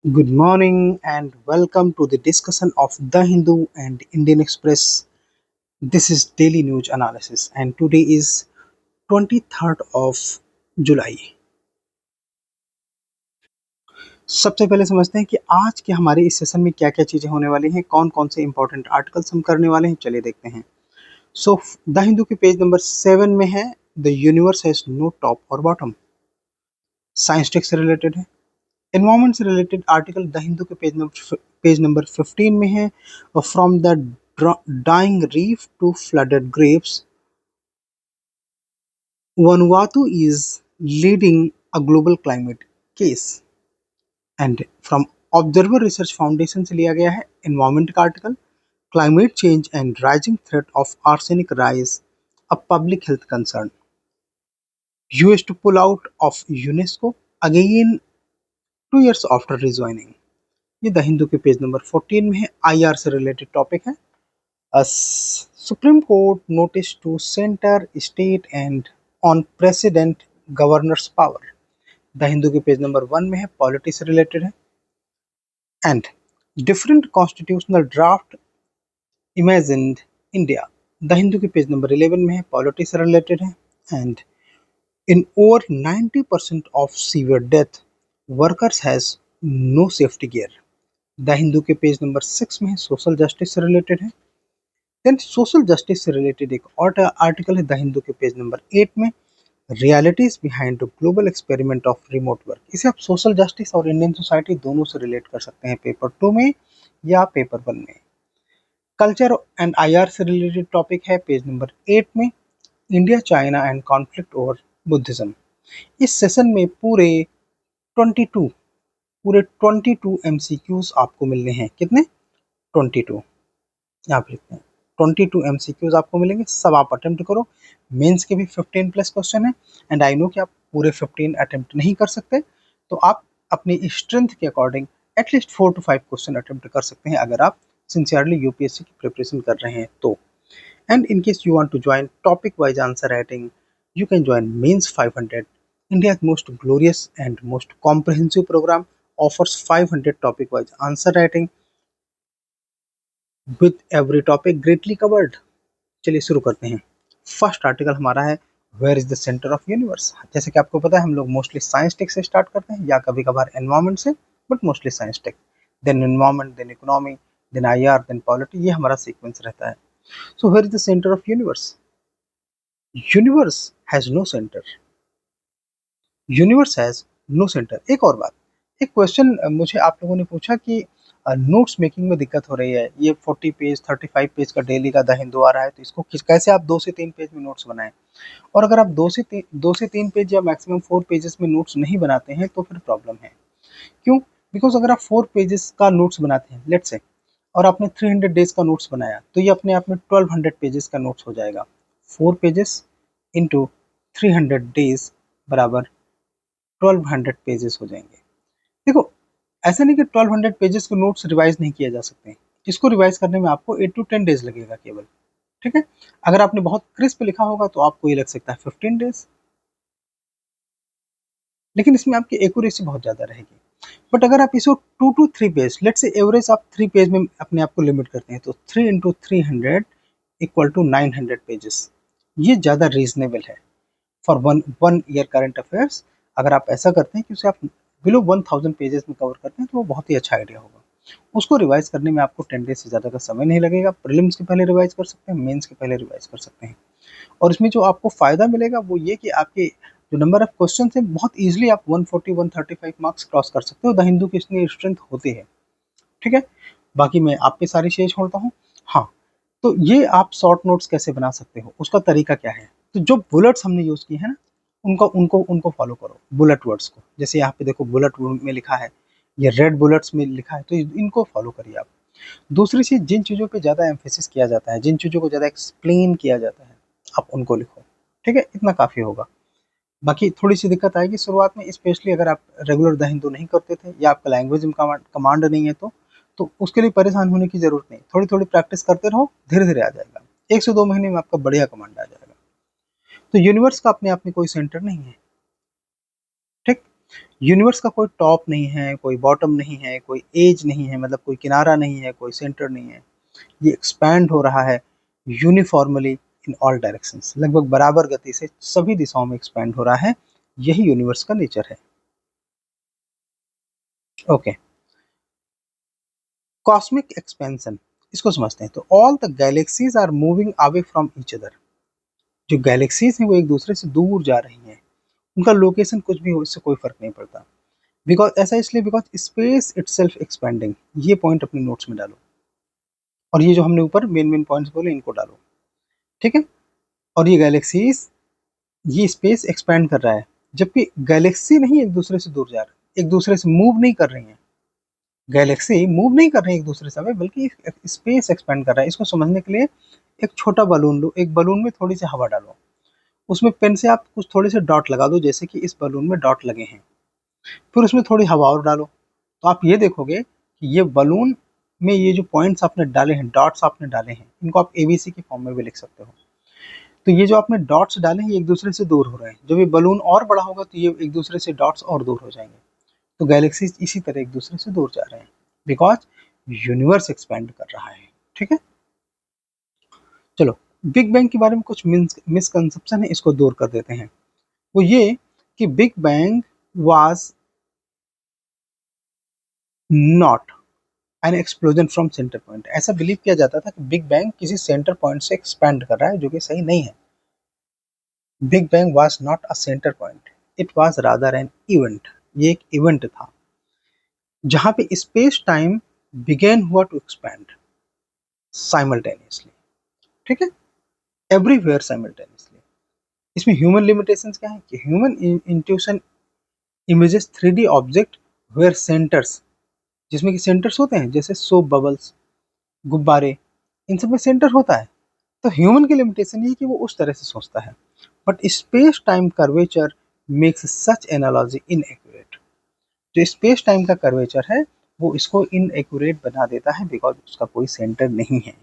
Good morning and welcome to the discussion of The Hindu and Indian Express. This is daily news analysis and today is 23rd of जुलाई। सबसे पहले समझते हैं कि आज के हमारे इस सेशन में क्या क्या चीज़ें होने वाली हैं, कौन कौन से इंपॉर्टेंट आर्टिकल्स हम करने वाले हैं। चलिए देखते हैं। सो द हिंदू के पेज नंबर 7 में है the universe has no top और बॉटम। साइंस टेक से रिलेटेड है। एनवायरमेंट से रिलेटेड आर्टिकल द हिंदू के पेज नंबर 15 में है। From the dying reef to flooded graves, Vanuatu is leading a global climate case। And from Observer Research Foundation से लिया गया है एनवायरमेंट का article climate change and rising threat of arsenic rise a public health concern. US to pull out of UNESCO again 2 years after rejoining. ये the Hindu के page number 14 में है। IR से रिलेटेड टॉपिक है। A Supreme Court notice to center, state and on precedent governor's power। The Hindu के page number 1 में है, polity से रिलेटेड है। And different constitutional draft imagined India. The Hindu के पेज नंबर 11 में है, पॉलिटी से रिलेटेड है। And in over 90% of severe death workers has no safety gear. The Hindu के पेज नंबर 6 में है, सोशल जस्टिस से रिलेटेड है। देन सोशल जस्टिस से रिलेटेड एक और आर्टिकल है द हिंदू के पेज नंबर 8 में, realities behind the global experiment of remote work. इसे आप सोशल जस्टिस और इंडियन सोसाइटी दोनों से रिलेट कर सकते हैं, पेपर 2 में या पेपर 1 में। कल्चर एंड आईआर से रिलेटेड टॉपिक है पेज नंबर 8 में, India China and conflict over Buddhism. इस सेशन में पूरे 22 एमसीक्यूज आपको मिलने हैं। कितने? 22। यहाँ पे लिखते हैं 22 एमसीक्यूज आपको मिलेंगे, सब आप अटेम्प्ट करो। मेंस के भी 15 प्लस क्वेश्चन है एंड आई नो कि आप पूरे 15 अटेम्प्ट नहीं कर सकते, तो आप अपनी स्ट्रेंथ के according at least 4 to 5 question attempt कर सकते हैं अगर आप सिंसियरली यूपीएससी की प्रिपरेशन कर रहे हैं तो। And in case you want to join topic wise answer writing, you can join mains 500, India's most glorious and most comprehensive program, offers 500 topic wise answer writing with every topic greatly covered। चलिए शुरू करते हैं। First article हमारा है where is the centre of universe. जैसे कि आपको पता है हम लोग मोस्टली साइंस टेक से स्टार्ट करते हैं या कभी कभार एनवायरमेंट से, but mostly science tech, then environment, then economy, then IR, then polity. ये हमारा सीक्वेंस रहता है। So where is the centre of universe? Universe has no centre. Universe has no centre. एक और बात, एक क्वेश्चन मुझे आप लोगों ने पूछा कि नोट्स मेकिंग में दिक्कत हो रही है, ये 40 पेज 35 पेज का डेली का द हिंदू आ रहा है, तो इसको कैसे आप 2 से 3 पेज में नोट्स बनाएं। और अगर आप 2 से 3 पेज या मैक्सिमम 4 पेजेस में नोट्स नहीं बनाते हैं तो फिर प्रॉब्लम है। क्यों? बिकॉज अगर आप 4 पेजेस का नोट्स बनाते हैं लेट्स से, और आपने 300 डेज का नोट्स बनाया, तो ये अपने आप में 1200 पेजेस का नोट्स हो जाएगा। 4 पेजेस इंटू 300 डेज बराबर 1200 पेजेस हो जाएंगे। देखो, ऐसा नहीं कि 1200 पेजेस के नोट्स रिवाइज नहीं किए जा सकते हैं। इसको रिवाइज करने में आपको 8 to 10 डेज लगेगा केवल। ठीक है, अगर आपने बहुत क्रिस्प लिखा होगा तो आपको ये लग सकता है 15 डेज, लेकिन इसमें आपकी एक्यूरेसी बहुत ज़्यादा रहेगी। बट अगर आप इसको 2 to 3 page, let's say average आप 3 पेज में अपने आप को लिमिट करते हैं, तो 3 into 300 इक्वल टू 900 पेजेस, ये ज़्यादा रीजनेबल है for one one year current affairs. अगर आप ऐसा करते हैं कि उसे आप बिलो 1000 पेजेस में कवर करते हैं तो वो बहुत ही अच्छा आइडिया होगा। उसको रिवाइज करने में आपको 10 डेज से ज़्यादा का समय नहीं लगेगा। प्रीलिम्स के पहले रिवाइज कर सकते हैं, मेंस के पहले रिवाइज कर सकते हैं। और इसमें जो आपको फ़ायदा मिलेगा वो ये कि आपके जो नंबर ऑफ क्वेश्चन है बहुत ईजिली आप 140 135 मार्क्स क्रॉस कर सकते हो। द हिंदू की इतनी स्ट्रेंथ होती है। ठीक है, बाकी मैं आप पे सारी चीज़ें छोड़ता हूँ। हाँ, तो ये आप शॉर्ट नोट्स कैसे बना सकते हो, उसका तरीका क्या है? तो जो बुलेट्स हमने यूज़ किए हैं ना, उनको उनको उनको फॉलो करो, बुलेट वर्ड्स को। जैसे यहाँ पे देखो बुलेट में लिखा है, ये रेड बुलेट्स में लिखा है, तो इनको फॉलो करिए आप। दूसरी चीज़, जिन चीज़ों पे ज़्यादा एम्फेसिस किया जाता है, जिन चीज़ों को ज़्यादा एक्सप्लेन किया जाता है, आप उनको लिखो। ठीक है, इतना काफ़ी होगा। बाकी थोड़ी सी दिक्कत आएगी शुरुआत में, स्पेशली अगर आप रेगुलर द हिंदू नहीं करते थे या आपका लैंग्वेज में कमांड नहीं है तो उसके लिए परेशान होने की ज़रूरत नहीं। थोड़ी थोड़ी प्रैक्टिस करते रहो, धीरे धीरे आ जाएगा। 1 से 2 महीने में आपका बढ़िया कमांड आ जाएगा। तो यूनिवर्स का अपने आप में कोई सेंटर नहीं है। ठीक, यूनिवर्स का कोई टॉप नहीं है, कोई बॉटम नहीं है, कोई एज नहीं है, मतलब कोई किनारा नहीं है, कोई सेंटर नहीं है। ये एक्सपैंड हो रहा है यूनिफॉर्मली इन ऑल डायरेक्शंस, लगभग बराबर गति से सभी दिशाओं में एक्सपैंड हो रहा है। यही यूनिवर्स का नेचर है। ओके, कॉस्मिक एक्सपेंशन, इसको समझते हैं। तो all the galaxies are moving away from each other. जो गैलेक्सीज हैं वो एक दूसरे से दूर जा रही हैं। उनका लोकेशन कुछ भी हो, इससे कोई फर्क नहीं पड़ता। बिकॉज ऐसा इसलिए बिकॉज स्पेस इटसेल्फ एक्सपेंडिंग। ये पॉइंट अपने नोट्स में डालो, और ये जो हमने ऊपर मेन मेन पॉइंट्स बोले इनको डालो, ठीक है। और ये गैलेक्सीज, ये स्पेस एक्सपेंड कर रहा है, जबकि गैलेक्सी नहीं एक दूसरे से दूर जा रहा है, एक दूसरे से मूव नहीं कर रही है। गैलेक्सी मूव नहीं कर रही है एक दूसरे से, बल्कि स्पेस एक्सपेंड कर रहा है। इसको समझने के लिए एक छोटा बलून लो, एक बलून में थोड़ी सी हवा डालो, उसमें पेन से आप कुछ थोड़े से डॉट लगा दो, जैसे कि इस बलून में डॉट लगे हैं। फिर उसमें थोड़ी हवा और डालो, तो आप ये देखोगे कि ये बलून में ये जो पॉइंट्स आपने डाले हैं, डॉट्स आपने डाले हैं, इनको आप एबीसी के फॉर्म में भी लिख सकते हो। तो ये जो आपने डॉट्स डाले हैं ये एक दूसरे से दूर हो रहे हैं। जब ये बलून और बड़ा होगा तो ये एक दूसरे से डॉट्स और दूर हो जाएंगे। तो गैलेक्सीज इसी तरह एक दूसरे से दूर जा रहे हैं, बिकॉज यूनिवर्स एक्सपेंड कर रहा है, ठीक है। चलो, बिग बैंग के बारे में कुछ मिसकंसेप्शन है, इसको दूर कर देते हैं। वो ये कि big bang was not an explosion from centre point. ऐसा बिलीव किया जाता था कि बिग बैंग किसी सेंटर पॉइंट से एक्सपैंड कर रहा है, जो कि सही नहीं है। Big bang was not a centre point, it was rather an event. ये एक इवेंट था जहां पे स्पेस टाइम बिगेन हुआ टू एक्सपैंड साइमल्टेनियसली, ठीक है, एवरीवेयर साइमल्टेनियसली। इसमें ह्यूमन लिमिटेशंस क्या है कि human intuition images 3D object where centres, जिसमें कि सेंटर्स होते हैं, जैसे सोप बबल्स, गुब्बारे, इन सब में सेंटर होता है। तो ह्यूमन की लिमिटेशन ये है कि वो उस तरह से सोचता है। But space time curvature makes such analogy inaccurate. जो स्पेस टाइम का कर्वेचर है वो इसको इनएक्यूरेट बना देता है, बिकॉज उसका कोई सेंटर नहीं है।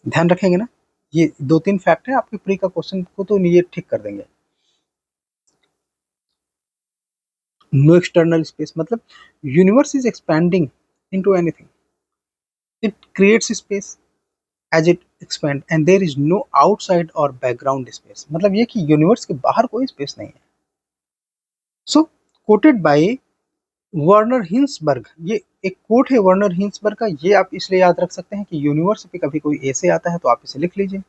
ध्यान रखेंगे ना, ये दो तीन फैक्ट है आपके प्री का क्वेश्चन को तो ये ठीक कर देंगे। नो एक्सटर्नल स्पेस मतलब universe is expanding into anything, it creates space as it expand and there is no outside or background space. मतलब ये कि यूनिवर्स के बाहर कोई स्पेस नहीं है। सो कोटेड बाय वर्नर हिंसबर्ग, ये एक कोट है वर्नर हिंसबर्ग का। ये आप इसलिए याद रख सकते हैं कि यूनिवर्स पे कभी कोई ऐसे आता है तो आप इसे लिख लीजिए।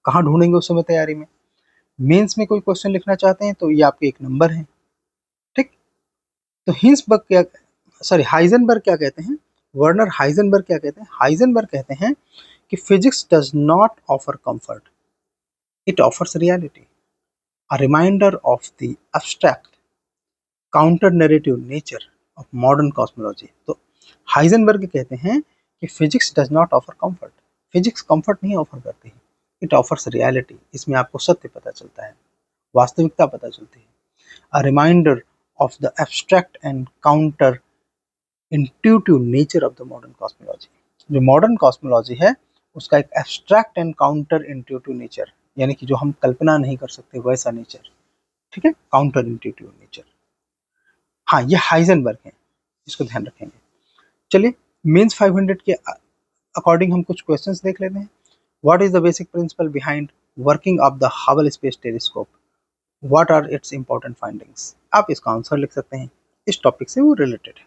कहाँ ढूंढेंगे उस समय तैयारी में, मेंस में कोई क्वेश्चन लिखना चाहते हैं तो ये आपके एक नंबर है, ठीक। तो हिंसबर्ग क्या, सॉरी हाइजेनबर्ग क्या कहते हैं, वर्नर हाइजेनबर्ग क्या कहते हैं, हाइजेनबर्ग कहते हैं कि physics does not offer comfort, it offers reality, a reminder of the abstract counter narrative nature of modern cosmology. तो हाइजेनबर्ग कहते हैं कि physics does not offer comfort, physics comfort नहीं ऑफर करती है, इट ऑफर्स रियलिटी, इसमें आपको सत्य पता चलता है, वास्तविकता पता चलती है। A reminder of the abstract and counterintuitive nature of the modern cosmology. जो मॉडर्न कॉस्मोलॉजी है उसका एक abstract and counterintuitive nature, यानी कि जो हम कल्पना नहीं कर सकते वैसा नेचर, ठीक है, काउंटर इंट्यूटिव नेचर। हाँ, ये हाइजेनबर्ग है, इसको ध्यान रखेंगे। चलिए, मेंस 500 के अकॉर्डिंग हम कुछ क्वेश्चंस देख लेते हैं। What is the basic principle behind working of the Hubble space telescope, what are its important findings. आप इसका आंसर लिख सकते हैं, इस टॉपिक से वो रिलेटेड है।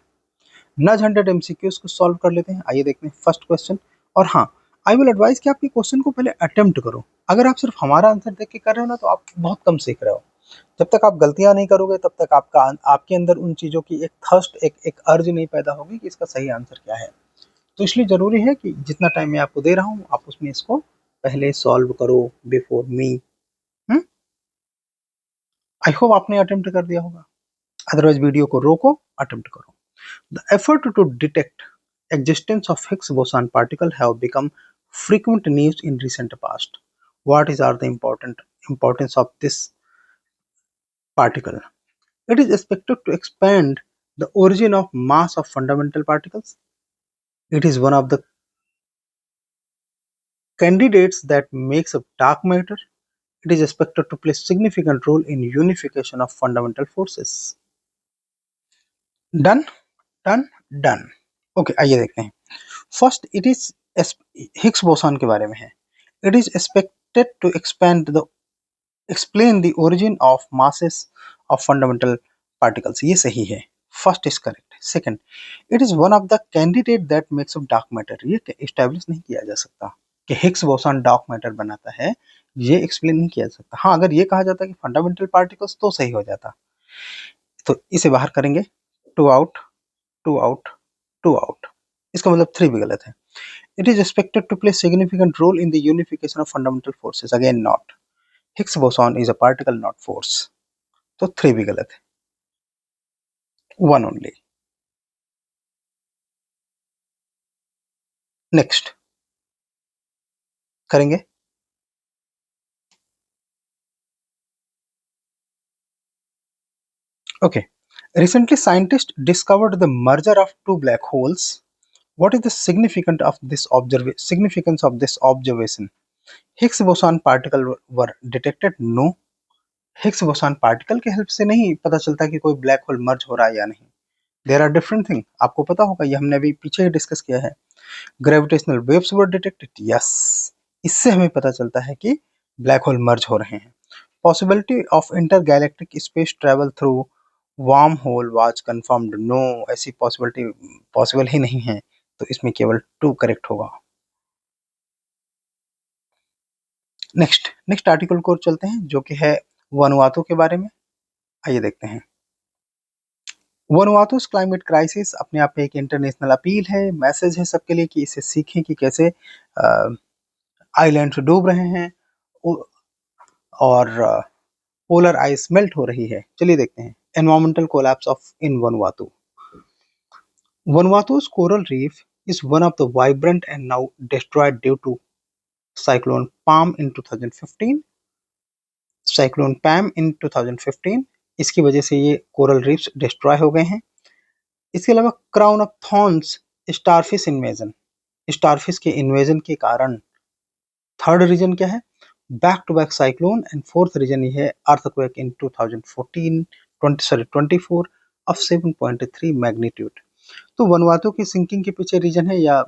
नज 100 एमसीक्यूज को सॉल्व कर लेते हैं। आइए देखते हैं फर्स्ट क्वेश्चन। और हाँ, आई विल एडवाइस कि आपके क्वेश्चन को पहले अटेम्प्ट करो। अगर आप सिर्फ हमारा आंसर देख के कर रहे हो ना तो आप बहुत कम सीख रहे हो। जब तक आप गलतियां नहीं करोगे तब तक आपके अंदर उन चीज़ों की एक थर्स्ट, एक अर्ज नहीं पैदा होगी कि इसका सही आंसर क्या है। तो इसलिए ज़रूरी है कि जितना टाइम मैं आपको दे रहा हूँ आप उसमें इसको पहले सॉल्व करो बिफोर मी। आई होप आपने अटेम्प्ट कर दिया होगा, अदरवाइज वीडियो को रोको, अटेम्प्ट करो। The effort to detect existence of Higgs boson particle have become frequent news in recent past. What is are the importance of this particle? It is expected to expand the origin of mass of fundamental particles. It is one of the candidates that makes up dark matter. It is expected to play significant role in unification of fundamental forces. Done, done, done. Okay, आइए देखते हैं। First, it is Higgs boson के बारे में है। It is expected to expand the explain the origin of masses of fundamental particles. ये सही है, first is correct. Second, it is one of the candidate that makes up dark matter. ये establish नहीं किया जा सकता कि हिग्स बोसॉन डार्क मैटर बनाता है, ये एक्सप्लेन नहीं किया जा सकता। हाँ, अगर ये कहा जाता कि फंडामेंटल पार्टिकल्स तो सही हो जाता। तो इसे बाहर करेंगे, two out, two out, two out. इसका मतलब थ्री भी गलत है। It is expected to play significant role in the unification of fundamental forces, again not. Higgs boson is a particle not force, तो थ्री भी गलत है, वन ओनली। नेक्स्ट करेंगे। Okay. Recently, scientists discovered the merger of two black holes. What is the significance of this observation? Higgs boson particle were detected? No. Higgs boson particle के help से नहीं पता चलता कि कोई ब्लैक होल मर्ज हो रहा है या नहीं। देयर आर डिफरेंट थिंग, आपको पता होगा, ये हमने अभी पीछे ही डिस्कस किया है। ग्रेविटेशनल वेव्स वर डिटेक्टेड, यस। इससे हमें पता चलता है कि ब्लैक होल मर्ज हो रहे हैं। Possibility of intergalactic space travel through wormhole was confirmed, no. ऐसी पॉसिबिलिटी पॉसिबल ही नहीं है, तो इसमें केवल टू करेक्ट होगा। नेक्स्ट नेक्स्ट आर्टिकल को चलते हैं, जो कि है वनुआतु के बारे में। आइए देखते हैं। वनुआतुस क्लाइमेट क्राइसिस अपने आप में एक इंटरनेशनल अपील है, मैसेज है सबके लिए कि इसे सीखें कि कैसे आइलैंड डूब रहे हैं और पोलर आइस मेल्ट हो रही है। चलिए देखते हैं। Environmental collapse of in Vanuatu. Vanuatu's coral reef is one of the vibrant and now destroyed due to cyclone Pam in 2015। Cyclone पैम इन 2015, इसकी वजह से ये कोरल रीफ्स डिस्ट्रॉय हो गए हैं। इसके अलावा crown of thorns starfish invasion, starfish के इन्वेजन के कारण। थर्ड रीजन क्या है? Back to back cyclone. And fourth reason ये है अर्थक्वेक इन 2014 24 ऑफ 7.3 मैग्नीट्यूड। तो वनुआतु की सिंकिंग के पीछे रीजन है, या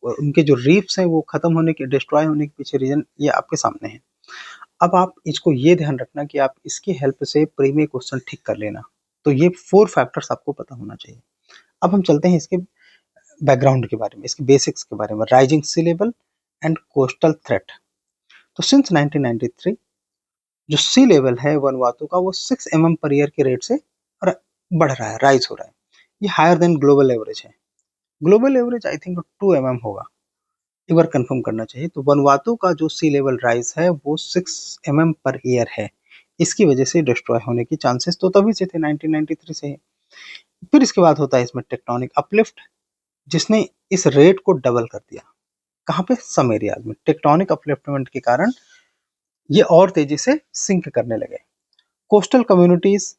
उनके जो रीफ्स हैं वो खत्म होने के, डिस्ट्रॉय होने के पीछे रीजन ये आपके सामने है। अब आप इसको ये ध्यान रखना कि आप इसकी हेल्प से प्री में क्वेश्चन ठीक कर लेना। तो ये 4 फैक्टर्स आपको पता होना चाहिए। अब हम चलते हैं इसके बैकग्राउंड के बारे में, इसके बेसिक्स के बारे में। Rising sea level and coastal threat. तो सिंस 1993 जो सी लेवल है वनुआतु का, वो 6 पर ईयर के रेट से बढ़ रहा है, राइज हो रहा है। ये हायर देन ग्लोबल एवरेज है। ग्लोबल एवरेज आई थिंक 2 होगा, एक बार कंफर्म करना चाहिए। तो वनुआतु का जो सी लेवल राइज है वो 6 पर ईयर है। इसकी वजह से डिस्ट्रॉय होने की चांसेस तो तभी से थे, 1993 से। फिर इसके बाद होता है इसमें टेक्टोनिक अपलिफ्ट, जिसने इस रेट को डबल कर दिया। कहाँ पे? सम एरियाज में। टेक्टोनिक अपलिफ्टमेंट के कारण ये और तेजी से सिंक करने लगे। कोस्टल कम्युनिटीज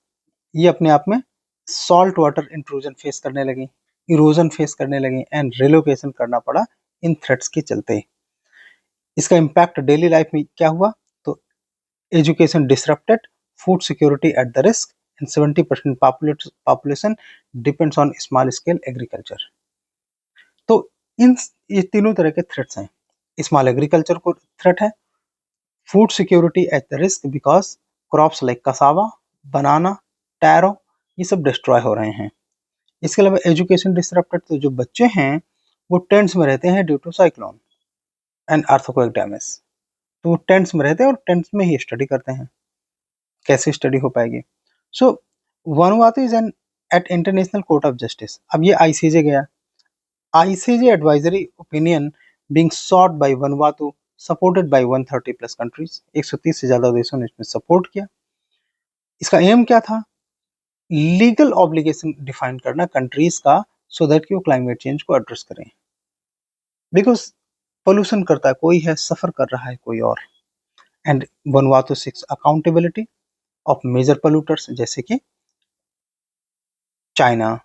ये अपने आप में सॉल्ट वाटर इंट्रूजन फेस करने लगी, इरोजन फेस करने लगी, एंड रिलोकेशन करना पड़ा इन थ्रेट्स के चलते। इसका इम्पैक्ट डेली लाइफ में क्या हुआ? तो education disrupted, food security at the risk, and 70% population depends on small scale agriculture. तो इन ये तीनों तरह के थ्रेट्स हैं। स्मॉल एग्रीकल्चर को थ्रेट है, food security at the risk because crops like cassava, banana, tarot ये सब डिस्ट्रॉय हो रहे हैं। इसके अलावा एजुकेशन डिसरप्टेड, तो जो बच्चे हैं वो टेंट्स में रहते हैं due to cyclone and earthquake damage. तो वो टेंट्स में रहते हैं और टेंट्स में ही स्टडी करते हैं, कैसे स्टडी हो पाएगी? So Vanuatu is an at International Court of Justice. अब ये आईसीजे गया, ICJ advisory opinion being sought by Vanuatu supported by 130 plus countries. 130 से ज्यादा देशों ने इसमें सपोर्ट किया। इसका एम क्या था? लीगल ऑब्लिगेशन डिफाइन करना कंट्रीज का, सो दैट कि वो क्लाइमेट चेंज को एड्रेस करें। बिकॉज पोल्यूशन करता है कोई है, सफर कर रहा है कोई और। And Vanuatu seeks accountability of major polluters, जैसे कि China,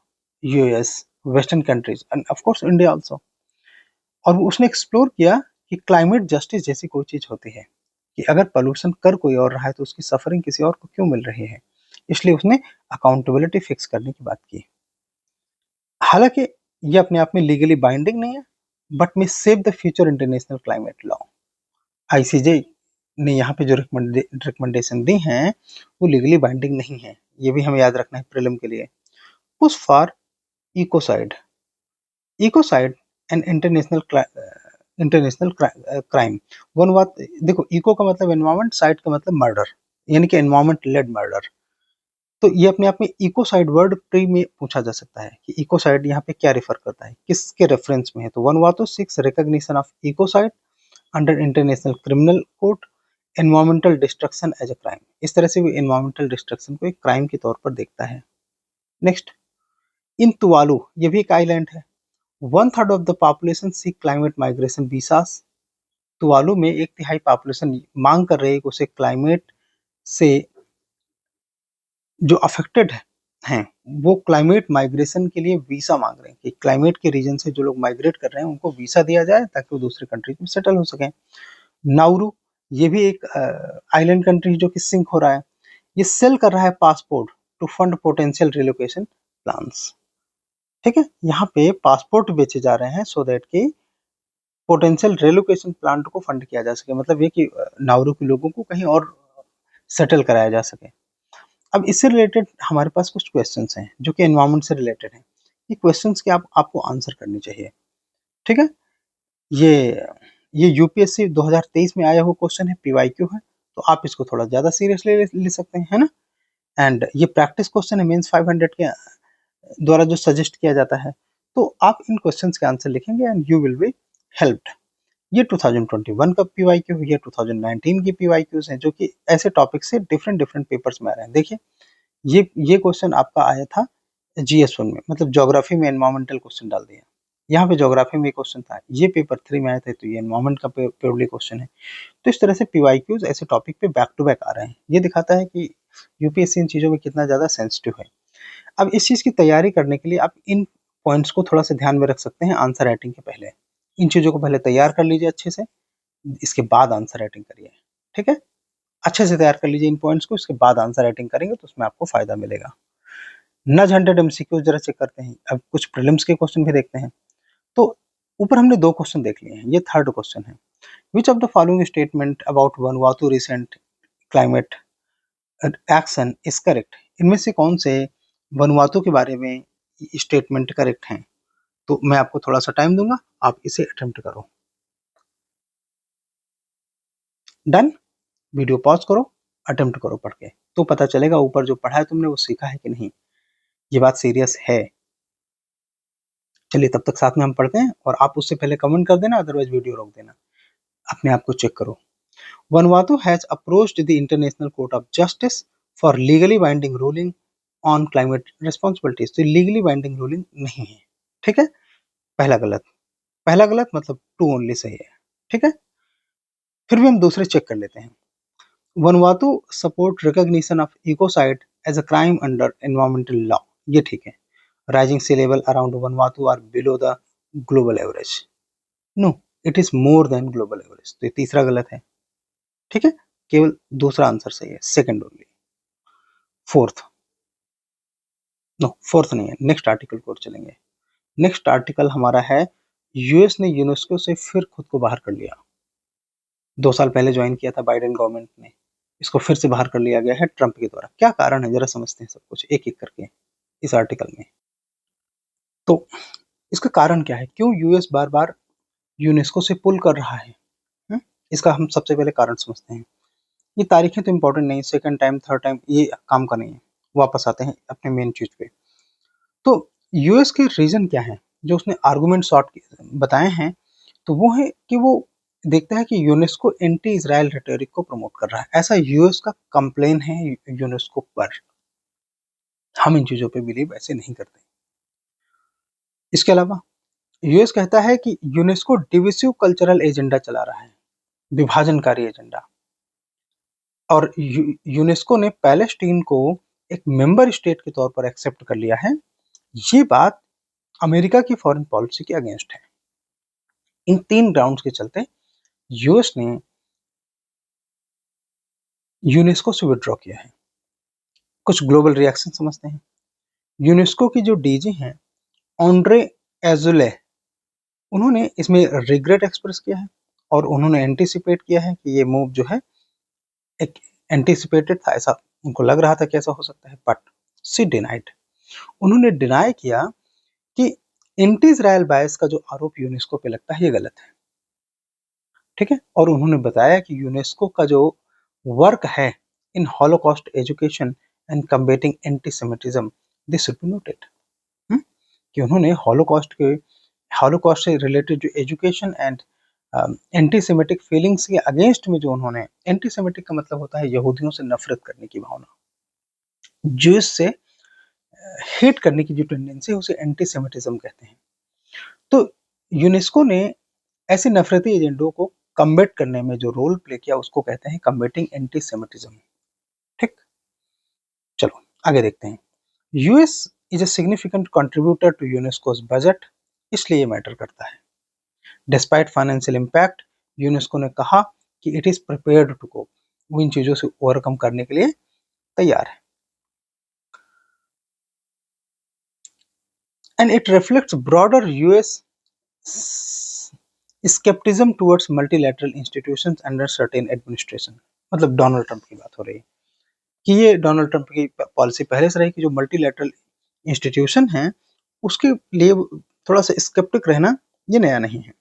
US, western countries and of course India also. और उसने एक्सप्लोर किया कि क्लाइमेट जस्टिस जैसी कोई चीज होती है, कि अगर पोल्यूशन कर कोई और रहा है तो उसकी सफरिंग किसी और को क्यों मिल रही है। इसलिए उसने अकाउंटेबिलिटी फिक्स करने की बात की। हालांकि ये अपने आप में लीगली बाइंडिंग नहीं है, but may save the future international climate law. ICJ ने यहाँ पे जो रिकमेंडेशन दी हैं वो लीगली बाइंडिंग नहीं है, ये भी हमें याद रखना है प्रीलिम के लिए। Push for ecocide, ecocide and international crime. One बात देखो, इको का मतलब एनवायरमेंट, साइड का मतलब मर्डर, यानी कि एनवायरमेंट लेड मर्डर। तो ये अपने आप में इकोसाइड वर्ड प्री में पूछा जा सकता है कि इकोसाइड यहाँ पे क्या रेफर करता है, किसके रेफरेंस में है। तो Vanuatu seeks recognition of ecocide under international criminal court, environmental destruction as a crime. इस तरह से वो एनवायरमेंटल डिस्ट्रक्शन को एक क्राइम के तौर पर देखता है। नेक्स्ट, इन तुवालू, ये भी एक आइलैंड है। One third of the population seek climate migration visas. Tuvalu में एक तिहाई पॉपुलेशन मांग कर रही है कि उसे क्लाइमेट से जो अफेक्टेड हैं वो क्लाइमेट माइग्रेशन के लिए वीसा मांग रहे हैं कि क्लाइमेट के रीजन से जो लोग माइग्रेट कर रहे हैं उनको वीसा दिया जाए ताकि वो दूसरे कंट्रीज में सेटल हो सकें। नाउरू, ये भी एक आइलैंड कंट्री जो कि सिंक हो रहा है। ये सेल कर रहा है passport to fund potential relocation plans. ठीक है, यहाँ पे पासपोर्ट बेचे जा रहे हैं सो दैट कि पोटेंशियल रेलोकेशन प्लान को फंड किया जा सके, मतलब ये कि नाउरू के लोगों को कहीं और सेटल कराया जा सके। अब इससे रिलेटेड हमारे पास कुछ क्वेश्चंस हैं जो कि एनवायरनमेंट से रिलेटेड हैं। ये क्वेश्चंस के आपको आंसर करनी चाहिए। ठीक है, ये ये यूपीएससी 2023 में आया हुआ क्वेश्चन है, पीवाईक्यू है, तो आप इसको थोड़ा ज़्यादा सीरियसली ले सकते हैं, है ना। एंड ये प्रैक्टिस क्वेश्चन है मेंस 500 के द्वारा जो सजेस्ट किया जाता है। तो आप इन क्वेश्चंस के आंसर लिखेंगे and you will be helped. ये 2021 का पीवाईक्यू है, ये 2019 की पीवाईक्यूज हैं जो कि ऐसे टॉपिक से डिफरेंट डिफरेंट पेपर्स में आ रहे हैं। देखिए, ये क्वेश्चन आपका आया था GS1 में, मतलब ज्योग्राफी में एनवायरमेंटल क्वेश्चन डाल दिया। यहाँ पे ज्योग्राफी में क्वेश्चन था, ये पेपर 3 में आया था, तो ये एनवायरमेंट का प्योरली क्वेश्चन है। तो इस तरह से पीवाईक्यूज ऐसे टॉपिक पे बैक टू बैक आ रहे हैं। ये दिखाता है कि यूपीएससी इन चीज़ों में कितना ज़्यादा सेंसिटिव है। अब इस चीज़ की तैयारी करने के लिए आप इन पॉइंट्स को थोड़ा सा ध्यान में रख सकते हैं आंसर राइटिंग के पहले। इन चीज़ों को पहले तैयार कर लीजिए अच्छे से, इसके बाद आंसर राइटिंग करिए। ठीक है, अच्छे से तैयार कर लीजिए इन पॉइंट्स को, इसके बाद आंसर राइटिंग करेंगे तो उसमें आपको फायदा मिलेगा। नज 100 MCQ जरा चेक करते हैं, अब कुछ प्रीलिम्स के क्वेश्चन भी देखते हैं। तो ऊपर हमने 2 क्वेश्चन देख लिए हैं, ये थर्ड क्वेश्चन है। विच of the following statement about Vanuatu recent climate action is correct. इनमें से कौन से वनुआतू के बारे में स्टेटमेंट करेक्ट हैं। तो मैं आपको थोड़ा सा टाइम दूंगा, आप इसे अटेम्प्ट करो। डन, वीडियो पॉज करो, अटेम्प्ट करो पढ़ के, तो पता चलेगा ऊपर जो पढ़ा है तुमने वो सीखा है कि नहीं, ये बात सीरियस है। चलिए तब तक साथ में हम पढ़ते हैं, और आप उससे पहले कमेंट कर देना, अदरवाइज वीडियो रोक देना, अपने आप को चेक करो। Vanuatu has approached the International Court of Justice for legally binding ruling on climate responsibilities. तो लीगली बाइंडिंग रूलिंग नहीं है। ठीक है, पहला गलत, पहला गलत मतलब टू ओनली सही है। ठीक है, फिर भी हम दूसरे चेक कर लेते हैं। Vanuatu support recognition of ecocide as a crime under environmental law. ये ठीक है। Rising sea level around Vanuatu are below the global average. No, it is more than global average, तो ये तीसरा गलत है। ठीक है, केवल दूसरा आंसर सही है, second only. Fourth, no fourth नहीं है, नेक्स्ट आर्टिकल को चलेंगे। नेक्स्ट आर्टिकल हमारा है, यूएस ने यूनेस्को से फिर खुद को बाहर कर लिया। 2 साल पहले ज्वाइन किया था बाइडेन गवर्नमेंट ने, इसको फिर से बाहर कर लिया गया है ट्रंप के द्वारा। क्या कारण है जरा समझते हैं सब कुछ एक एक करके इस आर्टिकल में। तो इसका कारण क्या है, क्यों यूएस बार बार यूनेस्को से पुल कर रहा है। हुँ? इसका हम सबसे पहले कारण समझते हैं। ये तारीखें तो इंपॉर्टेंट नहीं, सेकंड टाइम थर्ड टाइम ये काम का नहीं है। वापस आते हैं अपने मेन चीज पे। तो यूएस के रीजन क्या है जो उसने आर्गुमेंट सॉर्ट बताए हैं, तो वो है कि वो देखता है कि यूनेस्को एंटी इजराइल रेटोरिक को प्रमोट कर रहा है, ऐसा यूएस का कंप्लेन है यूनेस्को पर। हम इन चीजों पे बिलीव ऐसे नहीं करते। इसके अलावा यूएस कहता है कि यूनेस्को डिविसिव कल्चरल एजेंडा चला रहा है, विभाजनकारी एजेंडा। और यूनेस्को ने पैलेस्टीन को एक मेंबर स्टेट के तौर पर एक्सेप्ट कर लिया है। ये बात अमेरिका की फॉरेन पॉलिसी के अगेंस्ट है। इन 3 ग्राउंड्स के चलते यूएस ने यूनेस्को से विड्रॉ किया है। कुछ ग्लोबल रिएक्शन समझते हैं। यूनेस्को की जो डीजी हैं ऑन्ड्रे एजुले, उन्होंने इसमें रिग्रेट एक्सप्रेस किया है और उन्होंने एंटिसिपेट किया है कि ये मूव जो है एक एंटिसिपेटेड था, ऐसा उनको लग रहा था कि ऐसा हो सकता है, बट सी डिनाइड, उन्होंने डिनाई किया कि एंटी इजराइल बायस का जो आरोप यूनेस्को पे लगता है ये गलत है, ठीक है। और उन्होंने बताया कि यूनेस्को का जो वर्क है in Holocaust education and combating antisemitism, this should be noted, कि उन्होंने हॉलोकॉस्ट से रिलेटेड जो एजुकेशन एंड एंटीसेमिटिक फीलिंग्स के अगेंस्ट में जो उन्होंने, एंटीसेमिटिक का मतलब होता है यहूदियों से नफरत करने की भावना, ज्यूस से हेट करने की जो टेंडेंसी है उसे एंटीसेमिटिज्म कहते हैं। तो यूनेस्को ने ऐसे नफरती एजेंडों को कम्बेट करने में जो रोल प्ले किया उसको कहते हैं कम्बेटिंग एंटीसेमिटिज्म, ठीक। चलो आगे देखते हैं। US is a significant contributor to UNESCO's budget, इसलिए ये मैटर करता है। डिस्पाइट फाइनेंशियल इम्पैक्ट, यूनेस्को ने कहा कि it is prepared to cope, वो इन चीजों से ओवरकम करने के लिए तैयार है। And it reflects broader US scepticism towards multilateral institutions under certain administration, मतलब डोनाल्ड ट्रंप की बात हो रही है कि ये डोनाल्ड ट्रंप की पॉलिसी पहले से रही कि जो मल्टीलैटरल इंस्टीट्यूशन है उसके लिए थोड़ा सा स्केप्टिक रहना ये नया नहीं है।